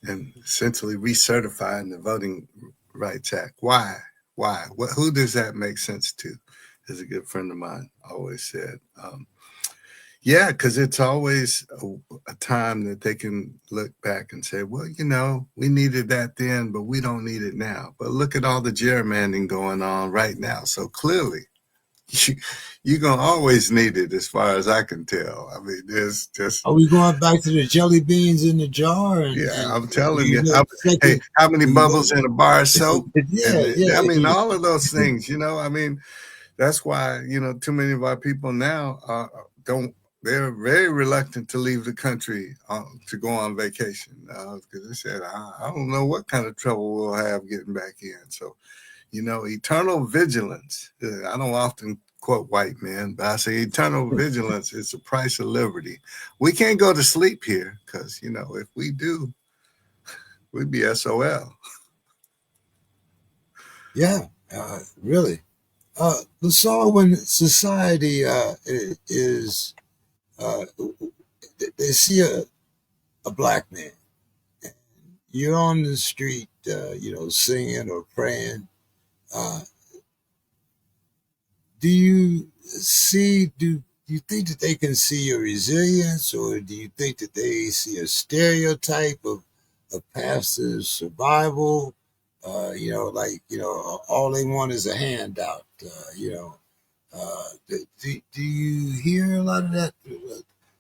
and essentially recertifying the Voting Rights Act. Why? Who does that make sense to? As a good friend of mine always said. Yeah, because it's always a time that they can look back and say, well, we needed that then, but we don't need it now. But look at all the gerrymandering going on right now. So clearly, you're going to always need it, as far as I can tell. I mean, there's just... Are we going back to the jelly beans in the jar? I'm telling you. Hey, how many bubbles in a bar of soap? I mean, all of those things, I mean, that's why, too many of our people now they're very reluctant to leave the country to go on vacation, because they said, I don't know what kind of trouble we'll have getting back in. So, eternal vigilance. I don't often quote white men, but I say eternal vigilance is the price of liberty. We can't go to sleep here because, if we do, we'd be SOL. Yeah, really. So when society is they see a black man, you're on the street, singing or praying. Uh, do you think that they can see your resilience, or do you think that they see a stereotype of passive survival? All they want is a handout. Do you hear a lot of that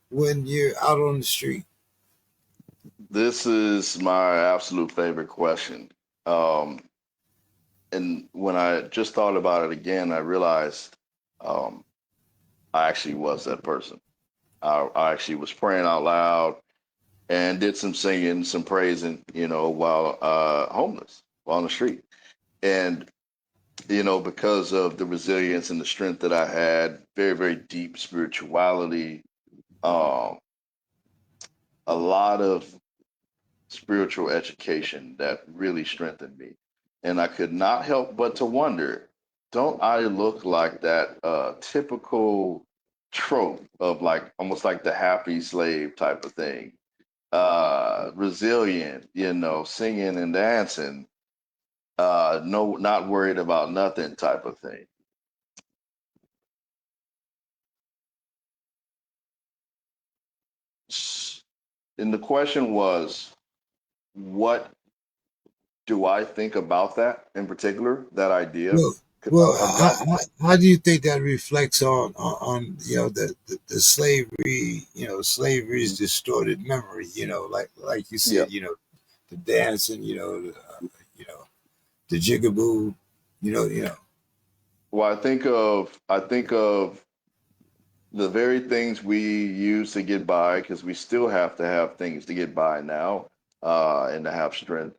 when you're out on the street? This is my absolute favorite question. Um, and when I just thought about it again, I realized um, I actually was that person. I actually was praying out loud and did some singing, some praising, while homeless, while on the street. And, because of the resilience and the strength that I had, very, very deep spirituality, um, a lot of spiritual education that really strengthened me. And I could not help but to wonder, don't I look like that typical trope of like almost like the happy slave type of thing? Resilient, singing and dancing, no, not worried about nothing type of thing. And the question was, what do I think about that in particular, that idea? Well, Because well, I've got how do you think that reflects on the slavery? Slavery's distorted memory. Like you yeah. said, the dancing, you know, the jigaboo, you know. Well, I think of the very things we use to get by, because we still have to have things to get by now, and to have strength.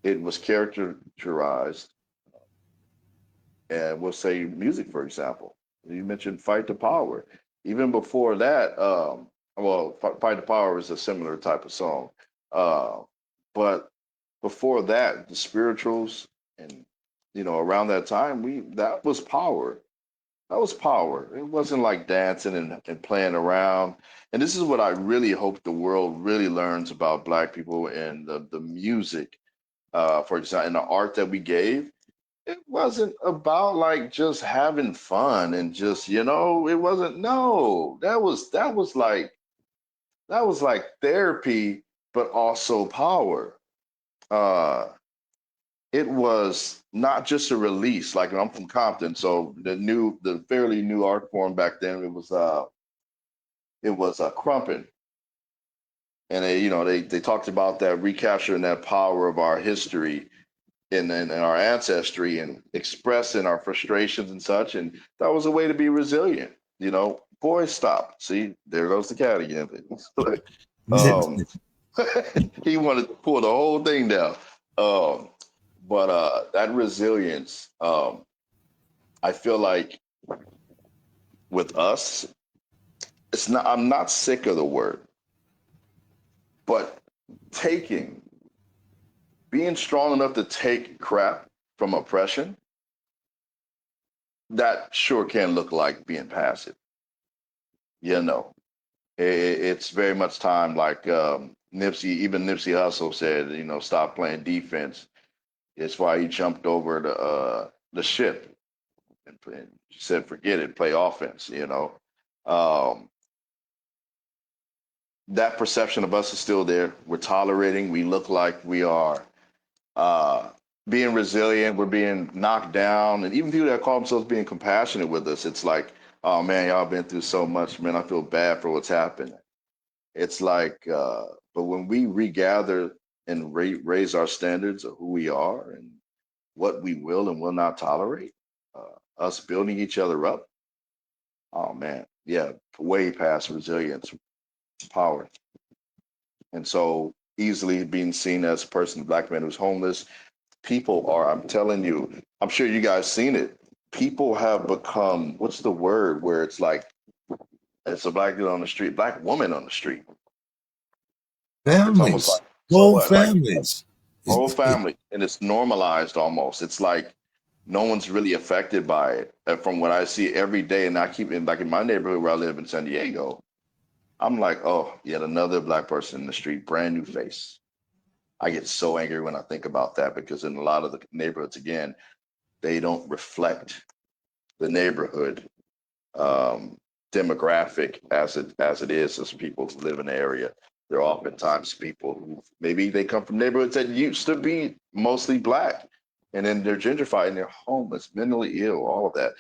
It was characterized, and we'll say music, for example. You mentioned "Fight the Power." Even before that, "Fight the Power" is a similar type of song, uh, but before that, the spirituals, and around that time, we that was power. That was power. It wasn't like dancing and playing around. And this is what I really hope the world really learns about Black people and the music, for example, and the art that we gave. It wasn't about like just having fun and just, it wasn't, no, that was like therapy, but also power. Uh, it was not just a release. Like, I'm from Compton, so the fairly new art form back then, it was crumping, and they talked about that, recapturing that power of our history and our ancestry, and expressing our frustrations and such, and that was a way to be resilient. Boys, stop. See, there goes the cat again. um, he wanted to pull the whole thing down. Um, but that resilience, I feel like with us, it's not. I'm not sick of the word, but taking, being strong enough to take crap from oppression, that sure can look like being passive. You know, it's very much time. Like even Nipsey Hussle said, stop playing defense. It's why he jumped over the ship and said, forget it, play offense. Um, that perception of us is still there. We're tolerating. We look like we are uh, being resilient. We're being knocked down, and even people that call themselves being compassionate with us, it's like, oh man, y'all been through so much, man. I feel bad for what's happened. It's like, but when we regather and raise our standards of who we are and what we will and will not tolerate, us building each other up. Oh man, yeah, way past resilience, power. And so easily being seen as a person, a Black man who's homeless, people are, I'm telling you, I'm sure you guys seen it. People have become, what's the word where it's like, it's a Black dude on the street, Black woman on the street. It's almost Families, like, so whole what? Like families. whole family. And it's normalized almost. It's like, no one's really affected by it. And from what I see every day, and I keep in like in my neighborhood where I live in San Diego, I'm like, oh, yet another black person in the street, brand new face. I get so angry when I think about that because in a lot of the neighborhoods, again, they don't reflect the neighborhood demographic as it is as people who live in the area. They're oftentimes people who maybe they come from neighborhoods that used to be mostly black, and then they're gentrified and they're homeless, mentally ill, all of that.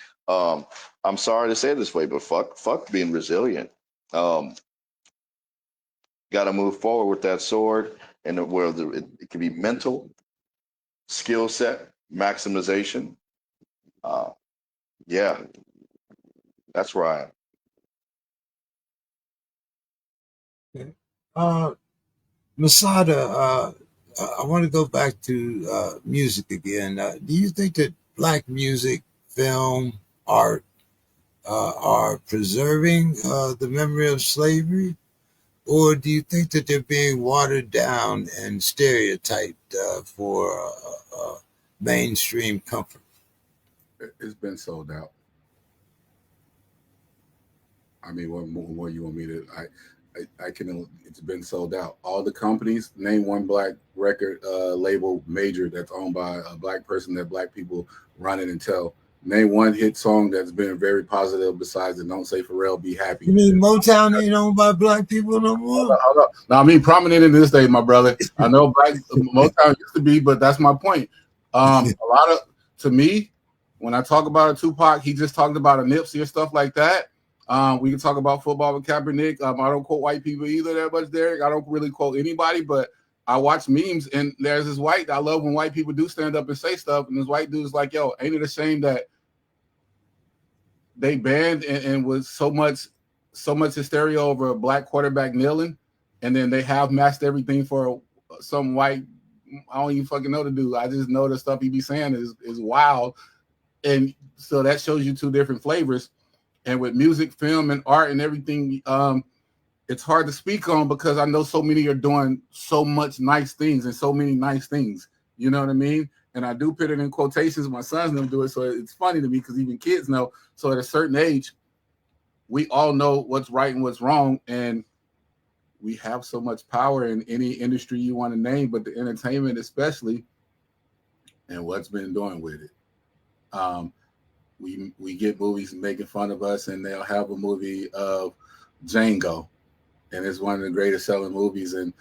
I'm sorry to say it this way, but fuck being resilient. Um, Got to move forward with that sword, and it can be mental, skill set, maximization. Uh, yeah, that's where I am. Okay. Masada, I want to go back to music again. Do you think that black music, film, art are preserving the memory of slavery? Or do you think that they're being watered down and stereotyped for mainstream comfort? It's been sold out. I mean, what more you want me to? I can. It's been sold out. All the companies, name one black record label major that's owned by a black person that black people run it and tell. Name one hit song that's been very positive besides the "Don't Say Pharrell, Be Happy." You mean Motown ain't owned by black people no more? Hold up. Now, I mean, prominent in this day, my brother. I know black Motown used to be, but that's my point. A lot of, to me, when I talk about a Tupac, he just talked about a Nipsey or stuff like that. We can talk about football with Kaepernick. I don't quote white people either that much, Derek. I don't really quote anybody, but I watch memes, and there's this white. I love when white people do stand up and say stuff, and this white dude's like, "Yo, ain't it a shame that they banned and was so much hysteria over a black quarterback kneeling, and then they have matched everything for some white. I don't even fucking know the dude. I just know the stuff he be saying is wild, and so that shows you two different flavors. And with music, film, and art and everything, it's hard to speak on because I know so many are doing so much nice things and so many nice things. You know what I mean? And I do put it in quotations. My sons don't do it, so it's funny to me because even kids know. So at a certain age, we all know what's right and what's wrong, and we have so much power in any industry you want to name, but the entertainment especially, and what's been doing with it. We get movies making fun of us, and they'll have a movie of Django, and it's one of the greatest selling movies, and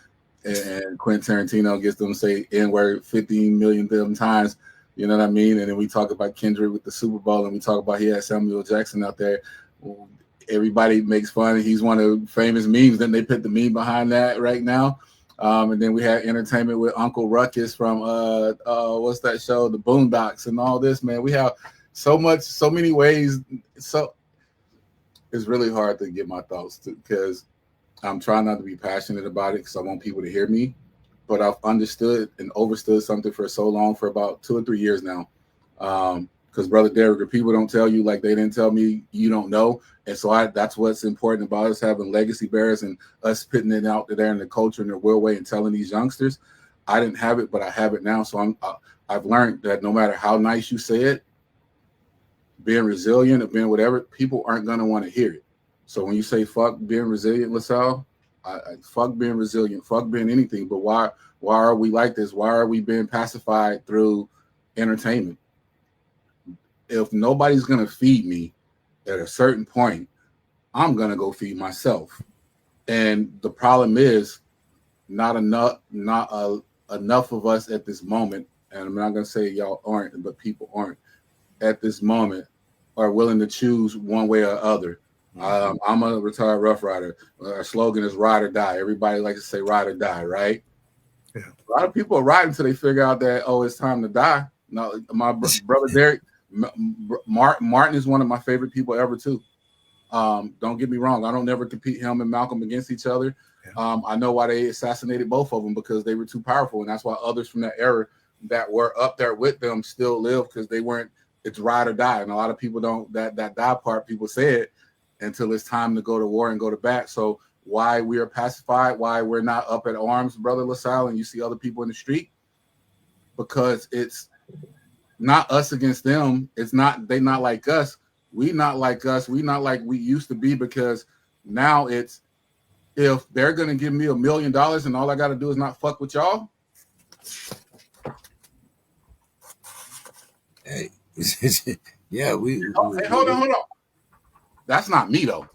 Quentin Tarantino gets them to say N-word 15 million times, you know what I mean? And then we talk about Kendrick with the Super Bowl, and we talk about he had Samuel Jackson out there. Everybody makes fun. He's one of the famous memes. Then they put the meme behind that right now. And then we had entertainment with Uncle Ruckus from what's that show, The Boondocks, and all this, man. We have so many ways. So it's really hard to get my thoughts because I'm trying not to be passionate about it because I want people to hear me. But I've understood and overstood something for so long, for about 2 or 3 years now. Because Brother Derek, if people don't tell you like they didn't tell me, you don't know. And so that's what's important about us having legacy bearers and us putting it out there in the culture in the real way and telling these youngsters. I didn't have it, but I have it now. So I've learned that no matter how nice you say it, being resilient or being whatever, people aren't going to want to hear it. So when you say fuck being resilient, LaSalle, I fuck being resilient, fuck being anything. But why are we like this? Why are we being pacified through entertainment? If nobody's going to feed me at a certain point, I'm going to go feed myself. And the problem is not enough of us at this moment. And I'm not going to say y'all aren't, but people aren't at this moment are willing to choose one way or other. I'm a retired Rough Rider. Our slogan is ride or die. Everybody likes to say ride or die, right? Yeah. A lot of people are riding until they figure out that, oh, it's time to die. No, my brother Derek, Martin is one of my favorite people ever too. Don't get me wrong. I don't never compete him and Malcolm against each other. Yeah. I know why they assassinated both of them, because they were too powerful. And that's why others from that era that were up there with them still live, because they weren't, it's ride or die. And a lot of people don't, that die part, people say it until it's time to go to war and go to bat. So why we are pacified, why we're not up at arms, Brother LaSalle, and you see other people in the street, because it's not us against them. It's not they not like us. We not like us. We not like we used to be, because now it's, if they're gonna give me $1 million and all I got to do is not fuck with y'all. Hey, yeah, Hey, hold on. That's not me though.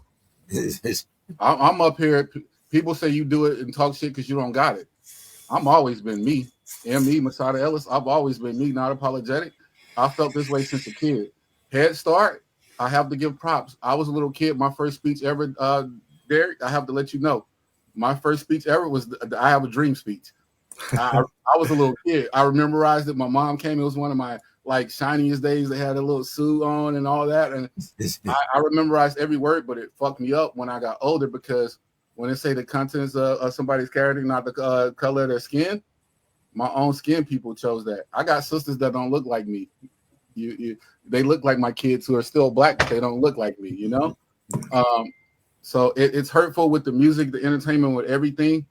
I'm up here. People say you do it and talk shit because you don't got it. I'm always been me. Me, Masada Ellis. I've always been me, not apologetic. I felt this way since a kid. Head Start, I have to give props. I was a little kid. My first speech ever, Derek, I have to let you know. My first speech ever was the I Have a Dream speech. I was a little kid. I memorized it. My mom came. It was one of my like shiniest days. They had a little suit on and all that. And I memorized every word, but it fucked me up when I got older, because when they say the contents of somebody's character, not the color of their skin, my own skin people chose that. I got sisters that don't look like me. They look like my kids who are still black, but they don't look like me, you know? So it's hurtful with the music, the entertainment, with everything,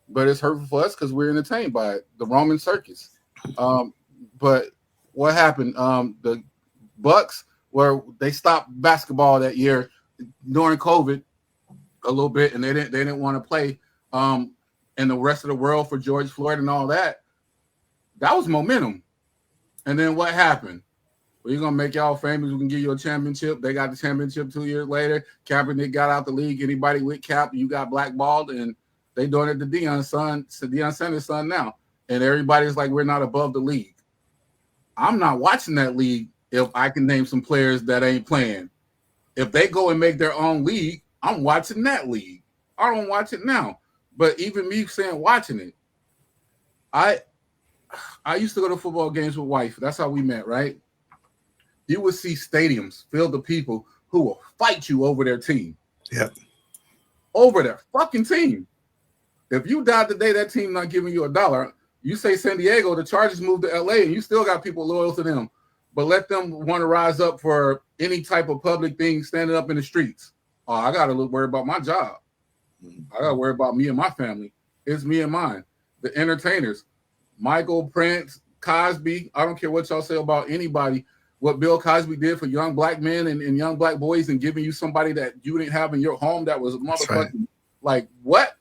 but it's hurtful for us because we're entertained by it. The Roman circus. But what happened? The Bucks, where they stopped basketball that year during COVID a little bit, and they didn't want to play. And the rest of the world for George Floyd and all that. That was momentum. And then what happened? We're going to make y'all famous. We can give you a championship. They got the championship 2 years later. Kaepernick got out the league. Anybody with Cap, you got blackballed. And they doing it to Deion Sanders' son now. And everybody's like, we're not above the league. I'm not watching that league if I can name some players that ain't playing. If they go and make their own league, I'm watching that league. I don't watch it now. But even me saying watching it, I used to go to football games with wife. That's how we met, right? You would see stadiums filled with people who will fight you over their team. Yep. Over their fucking team. If you died today, that team not giving you $1. You say San Diego, the Chargers moved to LA, and you still got people loyal to them. But let them want to rise up for any type of public thing, standing up in the streets. Oh, I got to worry about my job. I got to worry about me and my family. It's me and mine. The entertainers. Michael, Prince, Cosby, I don't care what y'all say about anybody. What Bill Cosby did for young black men and young black boys, and giving you somebody that you didn't have in your home that was motherfucking right. Like what?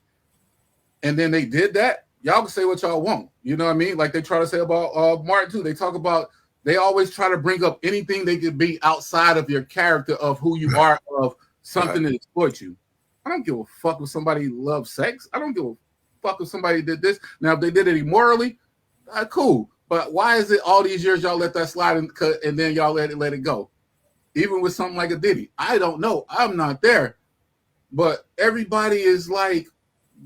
And then they did that. Y'all can say what y'all want. You know what I mean? Like they try to say about Martin too. They talk about, they always try to bring up anything they could be outside of your character of who you are, of something that exploits you. I don't give a fuck if somebody loves sex. I don't give a fuck if somebody did this. Now, if they did it immorally, cool. But why is it all these years y'all let that slide and then y'all let it go? Even with something like a Diddy. I don't know. I'm not there. But everybody is like,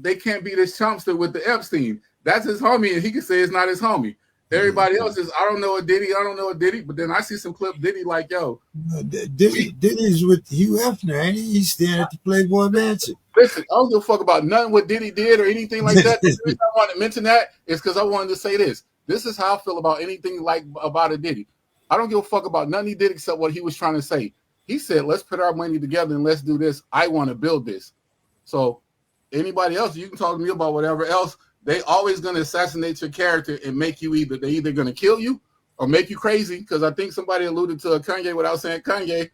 they can't be this chumpster with the Epstein. That's his homie, and he can say it's not his homie. Everybody else is, I don't know a Diddy, I don't know a Diddy. But then I see some clip Diddy like, yo. Diddy's with Hugh Hefner, ain't he? He's staying at the Playboy Mansion. Listen, I don't give a fuck about nothing what Diddy did or anything like that. The reason I want to mention that is because I wanted to say this. This is how I feel about anything like about a Diddy. I don't give a fuck about nothing he did except what he was trying to say. He said, let's put our money together and let's do this. I want to build this. So anybody else, you can talk to me about whatever else. They always going to assassinate your character and make you they're either going to kill you or make you crazy. Because I think somebody alluded to a Kanye without saying Kanye,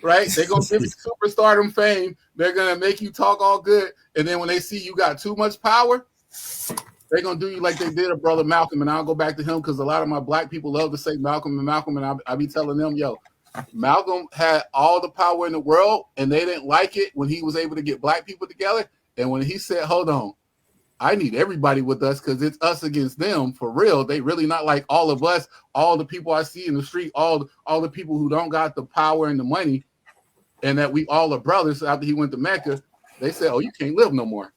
right? They're going to give you superstardom fame. They're going to make you talk all good. And then when they see you got too much power, they're going to do you like they did a brother Malcolm. And I'll go back to him because a lot of my black people love to say Malcolm. And I be telling them, yo, Malcolm had all the power in the world and they didn't like it when he was able to get black people together. And when he said, hold on, I need everybody with us because it's us against them for real. They really not like all of us, all the people I see in the street, all the people who don't got the power and the money, and that we all are brothers. After he went to Mecca, they said, oh, you can't live no more.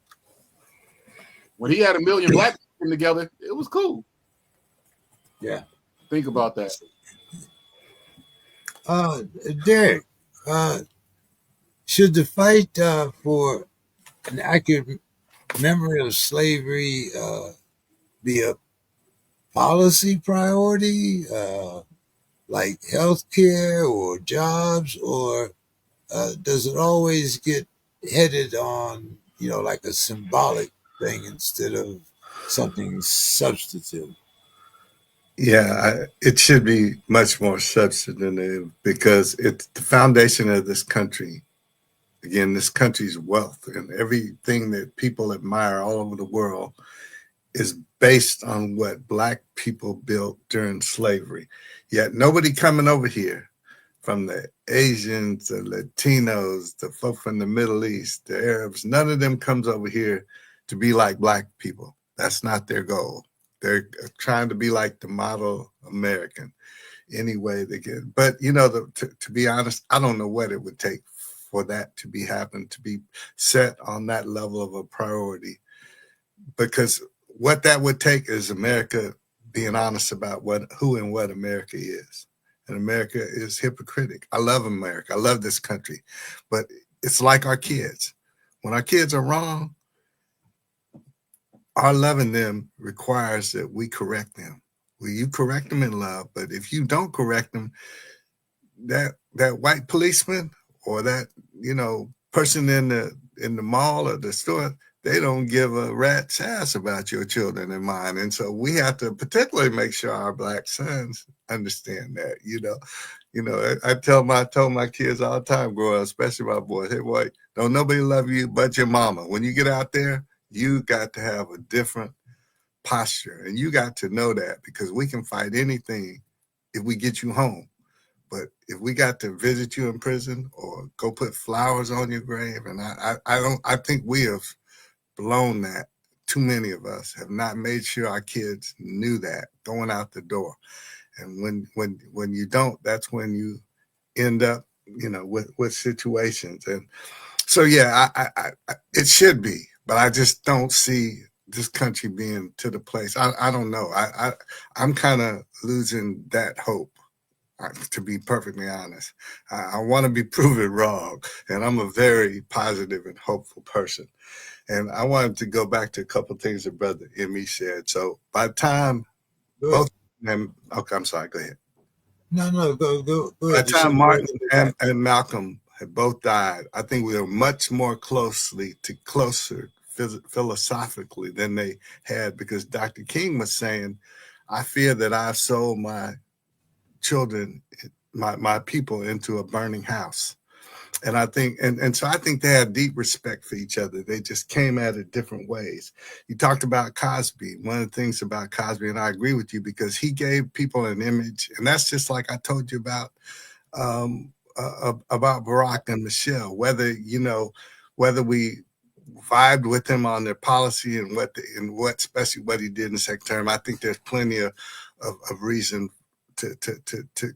When he had 1 million black people together, it was cool. Yeah. Think about that. Derek, should the fight for an accurate memory of slavery be a policy priority, like healthcare or jobs, or does it always get headed on, like a symbolic thing instead of something substantive? Yeah, it should be much more substantive because it's the foundation of this country. Again, this country's wealth and everything that people admire all over the world is based on what Black people built during slavery. Yet nobody coming over here, from the Asians, the Latinos, the folk from the Middle East, the Arabs, none of them comes over here to be like Black people. That's not their goal. They're trying to be like the model American any way they can. But to be honest, I don't know what it would take for that to be happen, to be set on that level of a priority, because what that would take is America being honest about who and what America is. And America is hypocritic. I love America. I love this country. But it's like our kids. When our kids are wrong, our loving them requires that we correct them. Well, you correct them in love, but if you don't correct them, that white policeman or that person in the mall or the store, they don't give a rat's ass about your children and mine. And so we have to particularly make sure our Black sons understand that. I told my kids all the time growing up, especially my boys, hey boy, don't nobody love you but your mama. When you get out there, you got to have a different posture, and you got to know that, because we can fight anything if we get you home. But if we got to visit you in prison or go put flowers on your grave, and I think we have blown that. Too many of us have not made sure our kids knew that going out the door. And when you don't, that's when you end up, with situations. And so, yeah, it should be, but I just don't see this country being to the place. I don't know. I'm kind of losing that hope. To be perfectly honest, I want to be proven wrong, and I'm a very positive and hopeful person. And I wanted to go back to a couple of things that Brother Emmy said. So by the time both of them, okay, I'm sorry, go ahead. No, go By ahead. the You said time more Martin than and Malcolm had both died, I think we were much more closer philosophically than they had, because Dr. King was saying, I fear that I've sold my children, my people, into a burning house. And I think, and so I think they had deep respect for each other. They just came at it different ways. You talked about Cosby. One of the things about Cosby, and I agree with you, because he gave people an image, and that's just like I told you about Barack and Michelle. Whether we vibed with him on their policy and especially what he did in the second term, I think there's plenty of reason to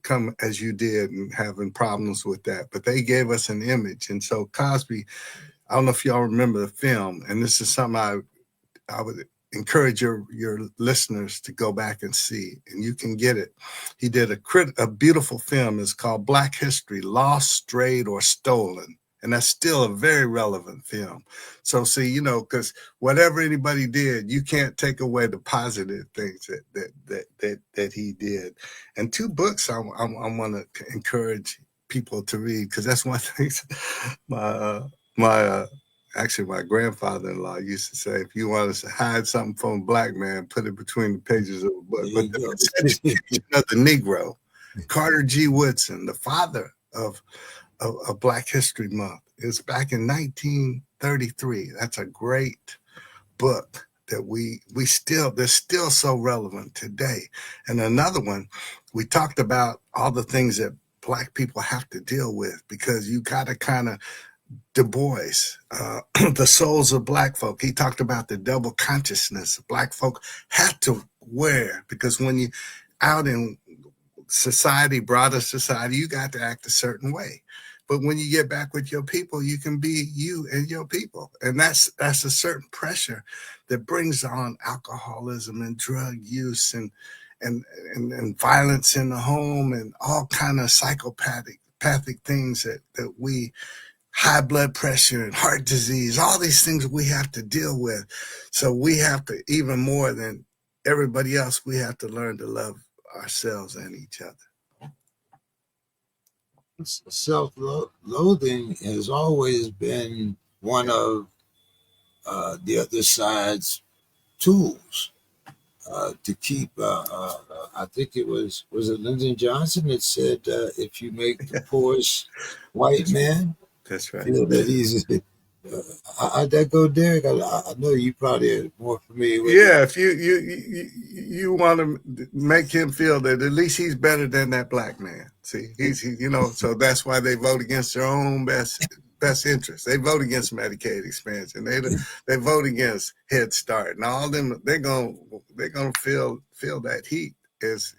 come as you did and having problems with that. But they gave us an image. And so Cosby, I don't know if y'all remember the film, and this is something I would encourage your listeners to go back and see, and you can get it. He did a beautiful film. It's called Black History, Lost, Strayed, or Stolen. And that's still a very relevant film. So see, because whatever anybody did, you can't take away the positive things that he did. And two books I want to encourage people to read, because that's one of the things actually my grandfather-in-law used to say, if you want to hide something from a Black man, put it between the pages of a book. But the Education of the Negro, Carter G. Woodson, the father of Black History Month, is back in 1933. That's a great book that they're still so relevant today. And another one, we talked about all the things that Black people have to deal with, because you got to kind of Du Bois, the souls of Black folk. He talked about the double consciousness Black folk had to wear, because when you out in society, broader society, you got to act a certain way. But when you get back with your people, you can be you and your people. And that's a certain pressure that brings on alcoholism and drug use and violence in the home and all kind of psychopathic things that we, high blood pressure and heart disease, all these things we have to deal with. So we have to, even more than everybody else, we have to learn to love ourselves and each other. Self-loathing has always been one of the other side's tools. to keep. I think it was it Lyndon Johnson that said, if you make the poorest white man That's right. feel that he's. How'd that go, Derek? I know you probably are more familiar with it. Yeah, if you want to make him feel that at least he's better than that black man. See, so that's why they vote against their own best interest. They vote against Medicaid expansion. They vote against Head Start, and all them. They're gonna feel that heat as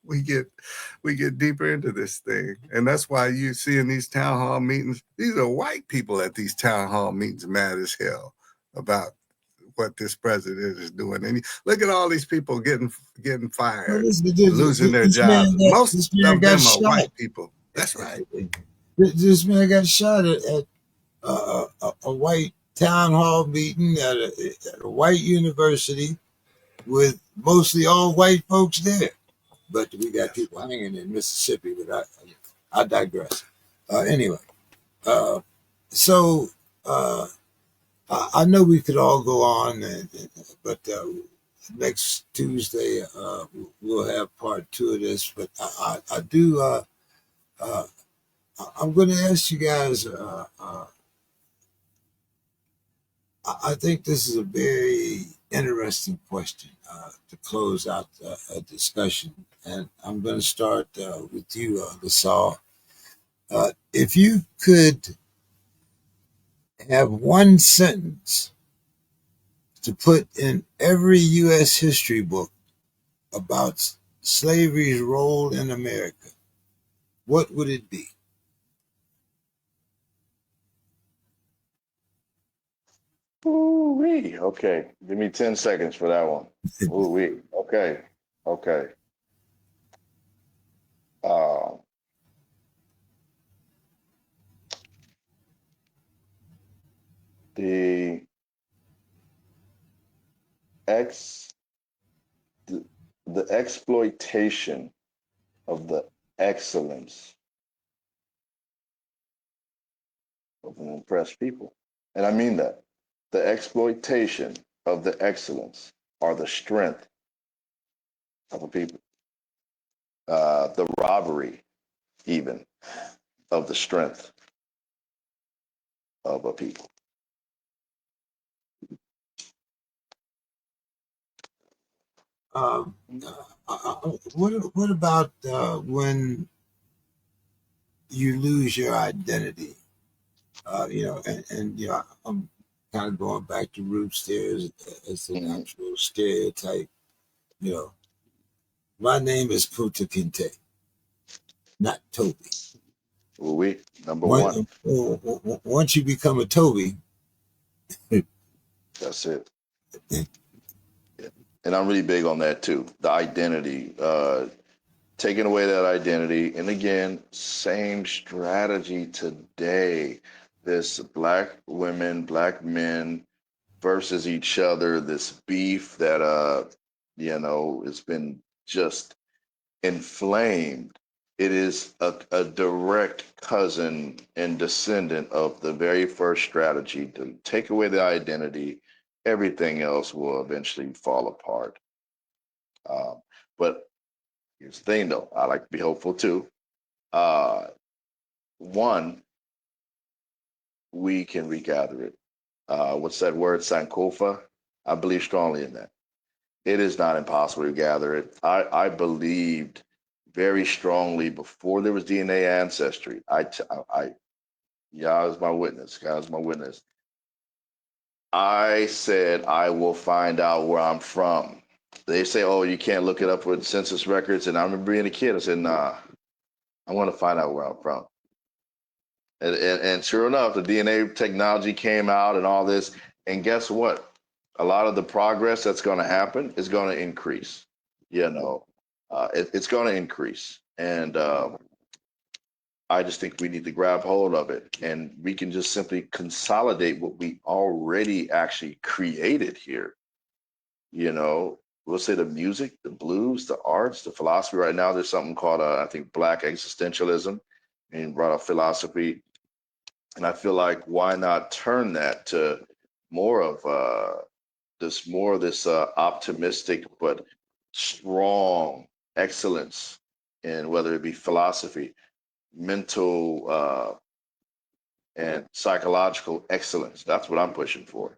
we get deeper into this thing, and that's why you see in these town hall meetings. These are white people at these town hall meetings, mad as hell about what this president is doing. And look at all these people getting Well, fired, losing their this jobs. Most this man of got them are shot. white people. That's right. This man got shot at a white town hall meeting at a white university with mostly all white folks there. But we got people hanging in Mississippi. But I digress. Anyway, so I know we could all go on, but next Tuesday we'll have part 2 of this. But I do. I'm going to ask you guys. I think this is a very interesting question to close out a discussion, and I'm going to start with you, Gasol. If you could have one sentence to put in every U.S. history book about slavery's role in America, what would it be? Ooh-wee. Okay, give me 10 seconds for that one. Ooh-wee. Okay. Uh, the ex the, the exploitation of the excellence of an oppressed people. And I mean that. The exploitation of the excellence or the strength of a people. The robbery, even, of the strength of a people. Um, what about when you lose your identity? I'm kind of going back to roots there as the Mhm. natural stereotype. You know, my name is Punta Kinte, not Toby. We number one. Once you become a Toby, That's it. Yeah. And I'm really big on that too. The identity, taking away that identity. And again, same strategy today. This black women, black men versus each other, this beef that has been just inflamed. It is a direct cousin and descendant of the very first strategy to take away the identity. Everything else will eventually fall apart. But here's the thing, though. I like to be hopeful too. Uh, One, we can regather it. What's that word? Sankofa. I believe strongly in that. It is not impossible to gather it. I believed very strongly before there was DNA ancestry. God is my witness. God is my witness. I said I will find out where I'm from. They say, "Oh, you can't look it up with census records." And I remember being a kid. I said, "Nah, I want to find out where I'm from." And sure enough, the DNA technology came out and all this. And guess what? A lot of the progress that's going to happen is going to increase. It's going to increase. And I just think we need to grab hold of it. And we can just simply consolidate what we already actually created here. We'll say the music, the blues, the arts, the philosophy. Right now, there's something called, I think, Black existentialism, and brought up philosophy. And I feel like why not turn that to more of this optimistic but strong excellence in whether it be philosophy, mental and psychological excellence. That's what I'm pushing for.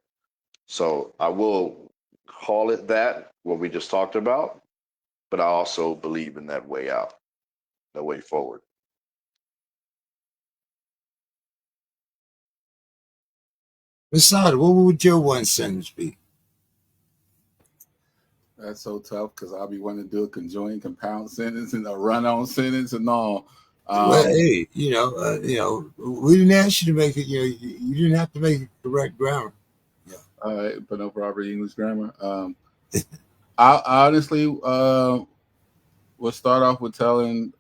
So I will call it that, what we just talked about, but I also believe in that way out, the way forward. Masada, what would your one sentence be? That's so tough because I'll be wanting to do a conjoined compound sentence and a run-on sentence and all. Well, hey, we didn't ask you to make it. You didn't have to make it correct grammar. All right, but no proper English grammar. I honestly will start off with telling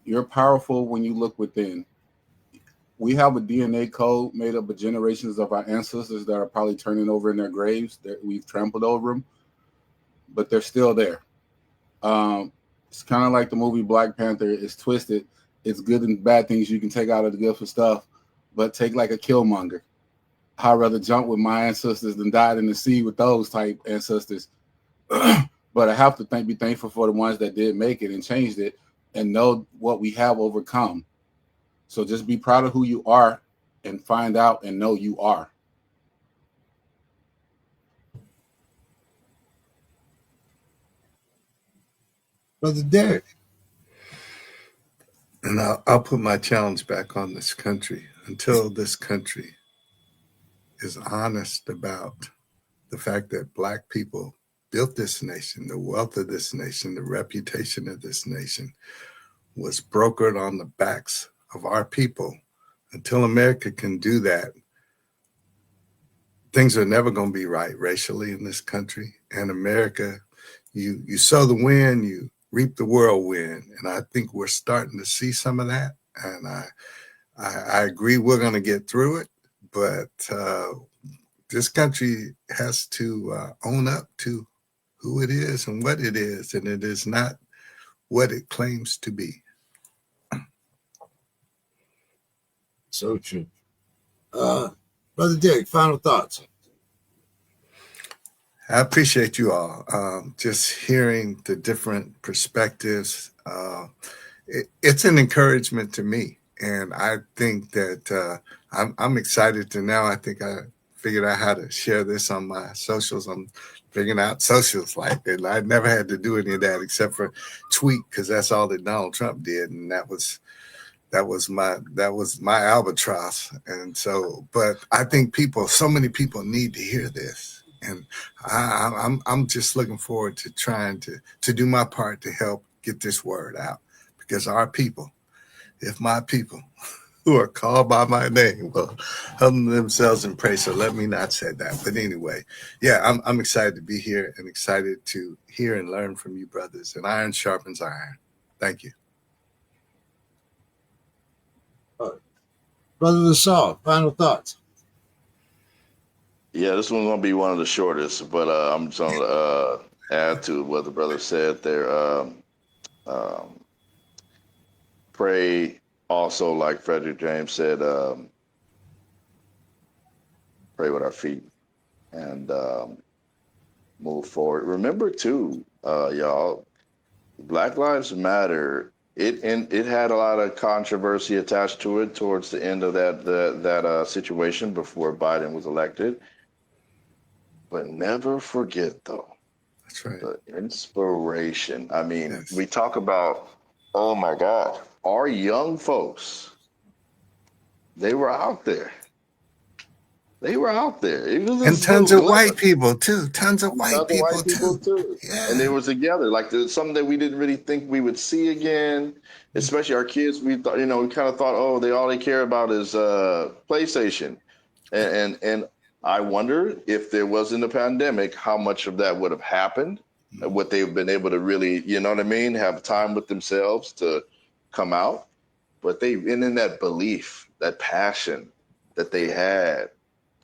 you're powerful when you look within. We have a DNA code made up of generations of our ancestors that are probably turning over in their graves, that we've trampled over them, but they're still there. It's kind of like the movie Black Panther. It's twisted. It's good and bad things you can take out of the gift of stuff, but take like a Killmonger. I'd rather jump with my ancestors than died in the sea with those type ancestors. But I have to be thankful for the ones that did make it and changed it and know what we have overcome. So just be proud of who you are and find out and know you are. Brother Derek. And I'll put my challenge back on this country. Until this country is honest about the fact that Black people built this nation, the wealth of this nation, the reputation of this nation was brokered on the backs of our people. Until America can do that, things are never going to be right racially in this country. And America, you sow the wind, you reap the whirlwind. And I think we're starting to see some of that. And I agree we're going to get through it. But this country has to own up to who it is and what it is. And it is not what it claims to be. So true. Brother Derek, final thoughts. I appreciate you all. Just hearing the different perspectives. It's an encouragement to me. And I think that I'm excited to now. I think I figured out how to share this on my socials. I'm figuring out socials like that. I never had to do any of that except for tweet, because that's all that Donald Trump did. And that was my albatross. And so, but I think so many people need to hear this. And I'm just looking forward to trying to do my part to help get this word out, because our people, if my people who are called by my name will humble themselves and pray. So let me not say that. But anyway, yeah, I'm excited to be here and excited to hear and learn from you brothers. And iron sharpens iron. Thank you. Brother LaSalle, final thoughts. Yeah, this one's gonna be one of the shortest, but I'm just gonna add to what the brother said there. Pray also, like Frederick James said, pray with our feet and move forward. Remember too, y'all, Black Lives Matter. It had a lot of controversy attached to it towards the end of that situation before Biden was elected. But never forget, though, That's right. the inspiration. I mean, Yes. we talk about, oh my God, our young folks, they were out there. They were out there. And tons of white people too. Tons of white people too. Yeah. And they were together. Like something that we didn't really think we would see again. Especially our kids. We thought, we kind of thought, oh, all they care about is PlayStation. And I wonder if there wasn't a pandemic, how much of that would have happened. What they've been able to really, have time with themselves to come out. But and in that belief, that passion that they had.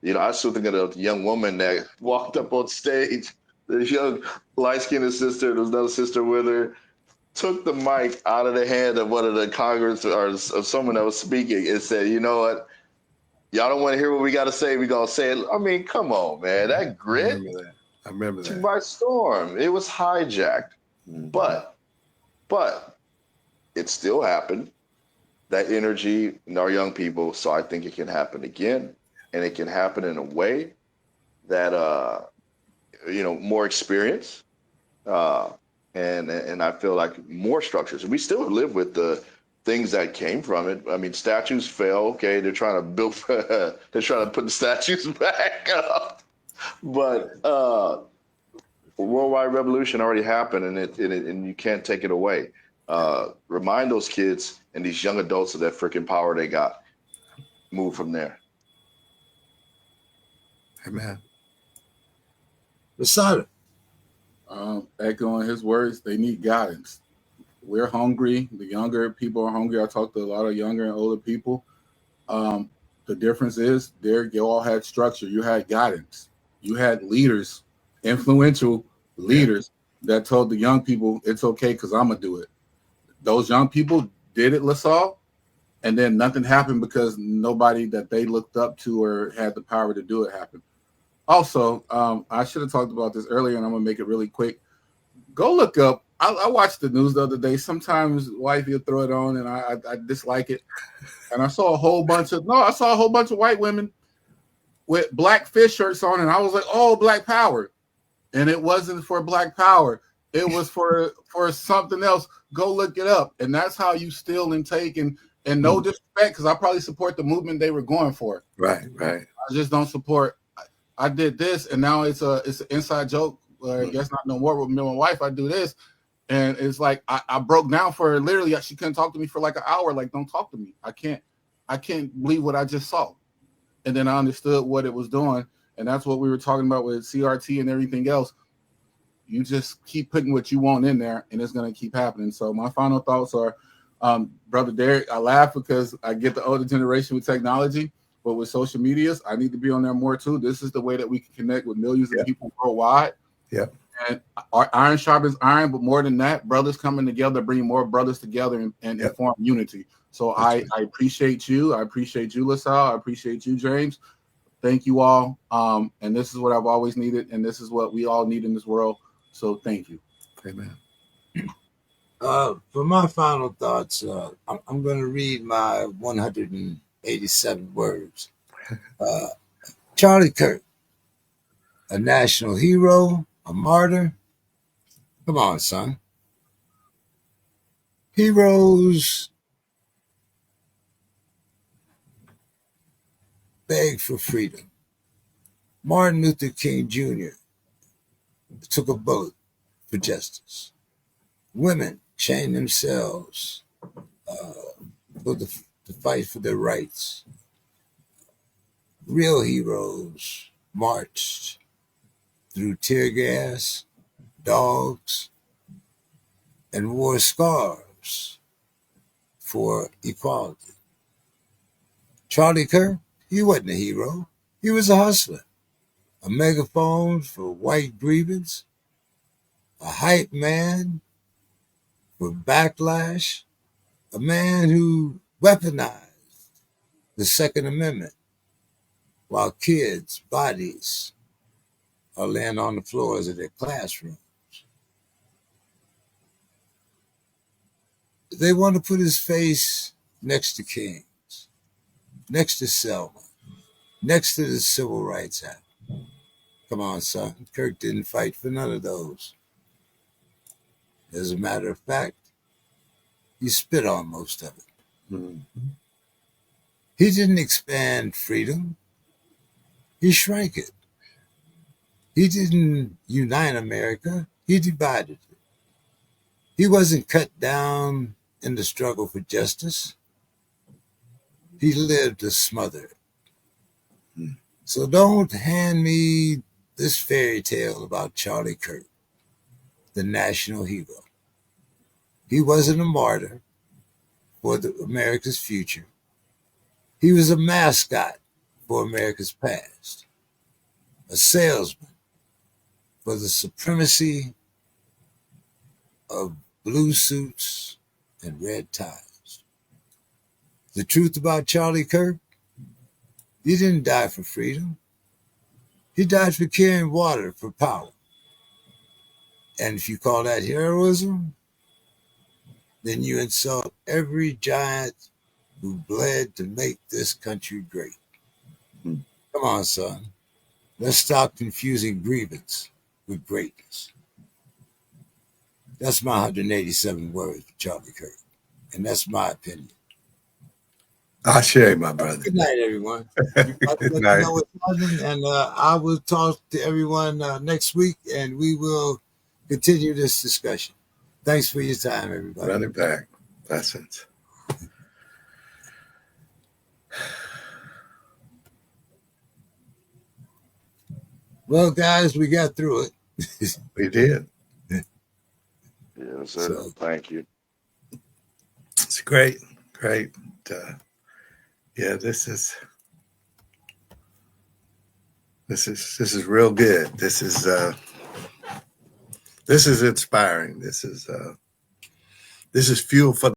I still think of the young woman that walked up on stage, the young light-skinned sister, there was another sister with her, took the mic out of the hand of one of the Congress or of someone that was speaking and said, you know what? Y'all don't want to hear what we got to say. We gonna say it. I mean, come on, man. That I grit remember that. I remember took that. by storm. It was hijacked, but it still happened. That energy in our young people. So I think it can happen again, and it can happen in a way that more experience, uh, and I feel like more structures. We still live with the things that came from it. I mean, statues fell. Okay, they're trying to build. They're trying to put the statues back up, but worldwide revolution already happened, and you can't take it away. Remind those kids and these young adults of that freaking power they got. Move from there. Amen. Masada. Echoing his words, they need guidance. We're hungry. The younger people are hungry. I talk to a lot of younger and older people. The difference is there you all had structure. You had guidance. You had leaders, influential leaders that told the young people it's okay because I'm gonna do it. Those young people did it, LaSalle, and then nothing happened because nobody that they looked up to or had the power to do it happened. Also, I should have talked about this earlier, and I'm gonna make it really quick. Go look up. I watched the news the other day. Sometimes wife will throw it on, and I dislike it. And I saw a whole bunch of white women with black fish shirts on, and I was like, "Oh, Black Power!" And it wasn't for Black Power. It was for something else. Go look it up, and that's how you steal and take. And no disrespect, because I probably support the movement they were going for. Right. I just don't support. I did this, and now it's an inside joke. I guess not no more with me and my wife. I do this, and it's like I broke down for her. Literally, she couldn't talk to me for like an hour. Like, don't talk to me. I can't believe what I just saw. And then I understood what it was doing, and that's what we were talking about with CRT and everything else. You just keep putting what you want in there, and it's going to keep happening. So my final thoughts are, Brother Derek, I laugh because I get the older generation with technology. But with social medias, I need to be on there more too. This is the way that we can connect with millions of people worldwide. Yeah. And our iron sharpens iron, but more than that, brothers coming together, bringing more brothers together and form unity. So I appreciate you. I appreciate you, LaSalle. I appreciate you, James. Thank you all. And this is what I've always needed, and this is what we all need in this world. So thank you. Amen. For my final thoughts, I'm going to read my 187 words. Charlie Kirk, a national hero, a martyr. Come on, son. Heroes beg for freedom. Martin Luther King Jr. took a bullet for justice. Women chained themselves to fight for their rights. Real heroes marched through tear gas, dogs, and wore scarves for equality. Charlie Kirk, he wasn't a hero. He was a hustler, a megaphone for white grievance, a hype man for backlash, a man who weaponized the Second Amendment while kids' bodies are laying on the floors of their classroom. They want to put his face next to King's, next to Selma, next to the Civil Rights Act. Come on, son. Kirk didn't fight for none of those. As a matter of fact, he spit on most of it. Mm-hmm. He didn't expand freedom. He shrank it. He didn't unite America. He divided it. He wasn't cut down in the struggle for justice. He lived to smother it. So don't hand me this fairy tale about Charlie Kirk, the national hero. He wasn't a martyr for America's future. He was a mascot for America's past, a salesman for the supremacy of blue suits and red ties. The truth about Charlie Kirk, He didn't die for freedom. He died for carrying water for power. And if you call that heroism, then you insult every giant who bled to make this country great. Come on, son. Let's stop confusing grievance with greatness. That's my 187 words for Charlie Kirk. And that's my opinion. I'll share, my brother. Good night, everyone. Good Let me night. know what's happening, and I will talk to everyone next week, and we will continue this discussion. Thanks for your time, everybody. Run it back. Blessings. Well, guys, we got through it. We did. Yes, sir. So- Thank you. It's great. Great. Yeah, this is real good. This is inspiring. This is fuel for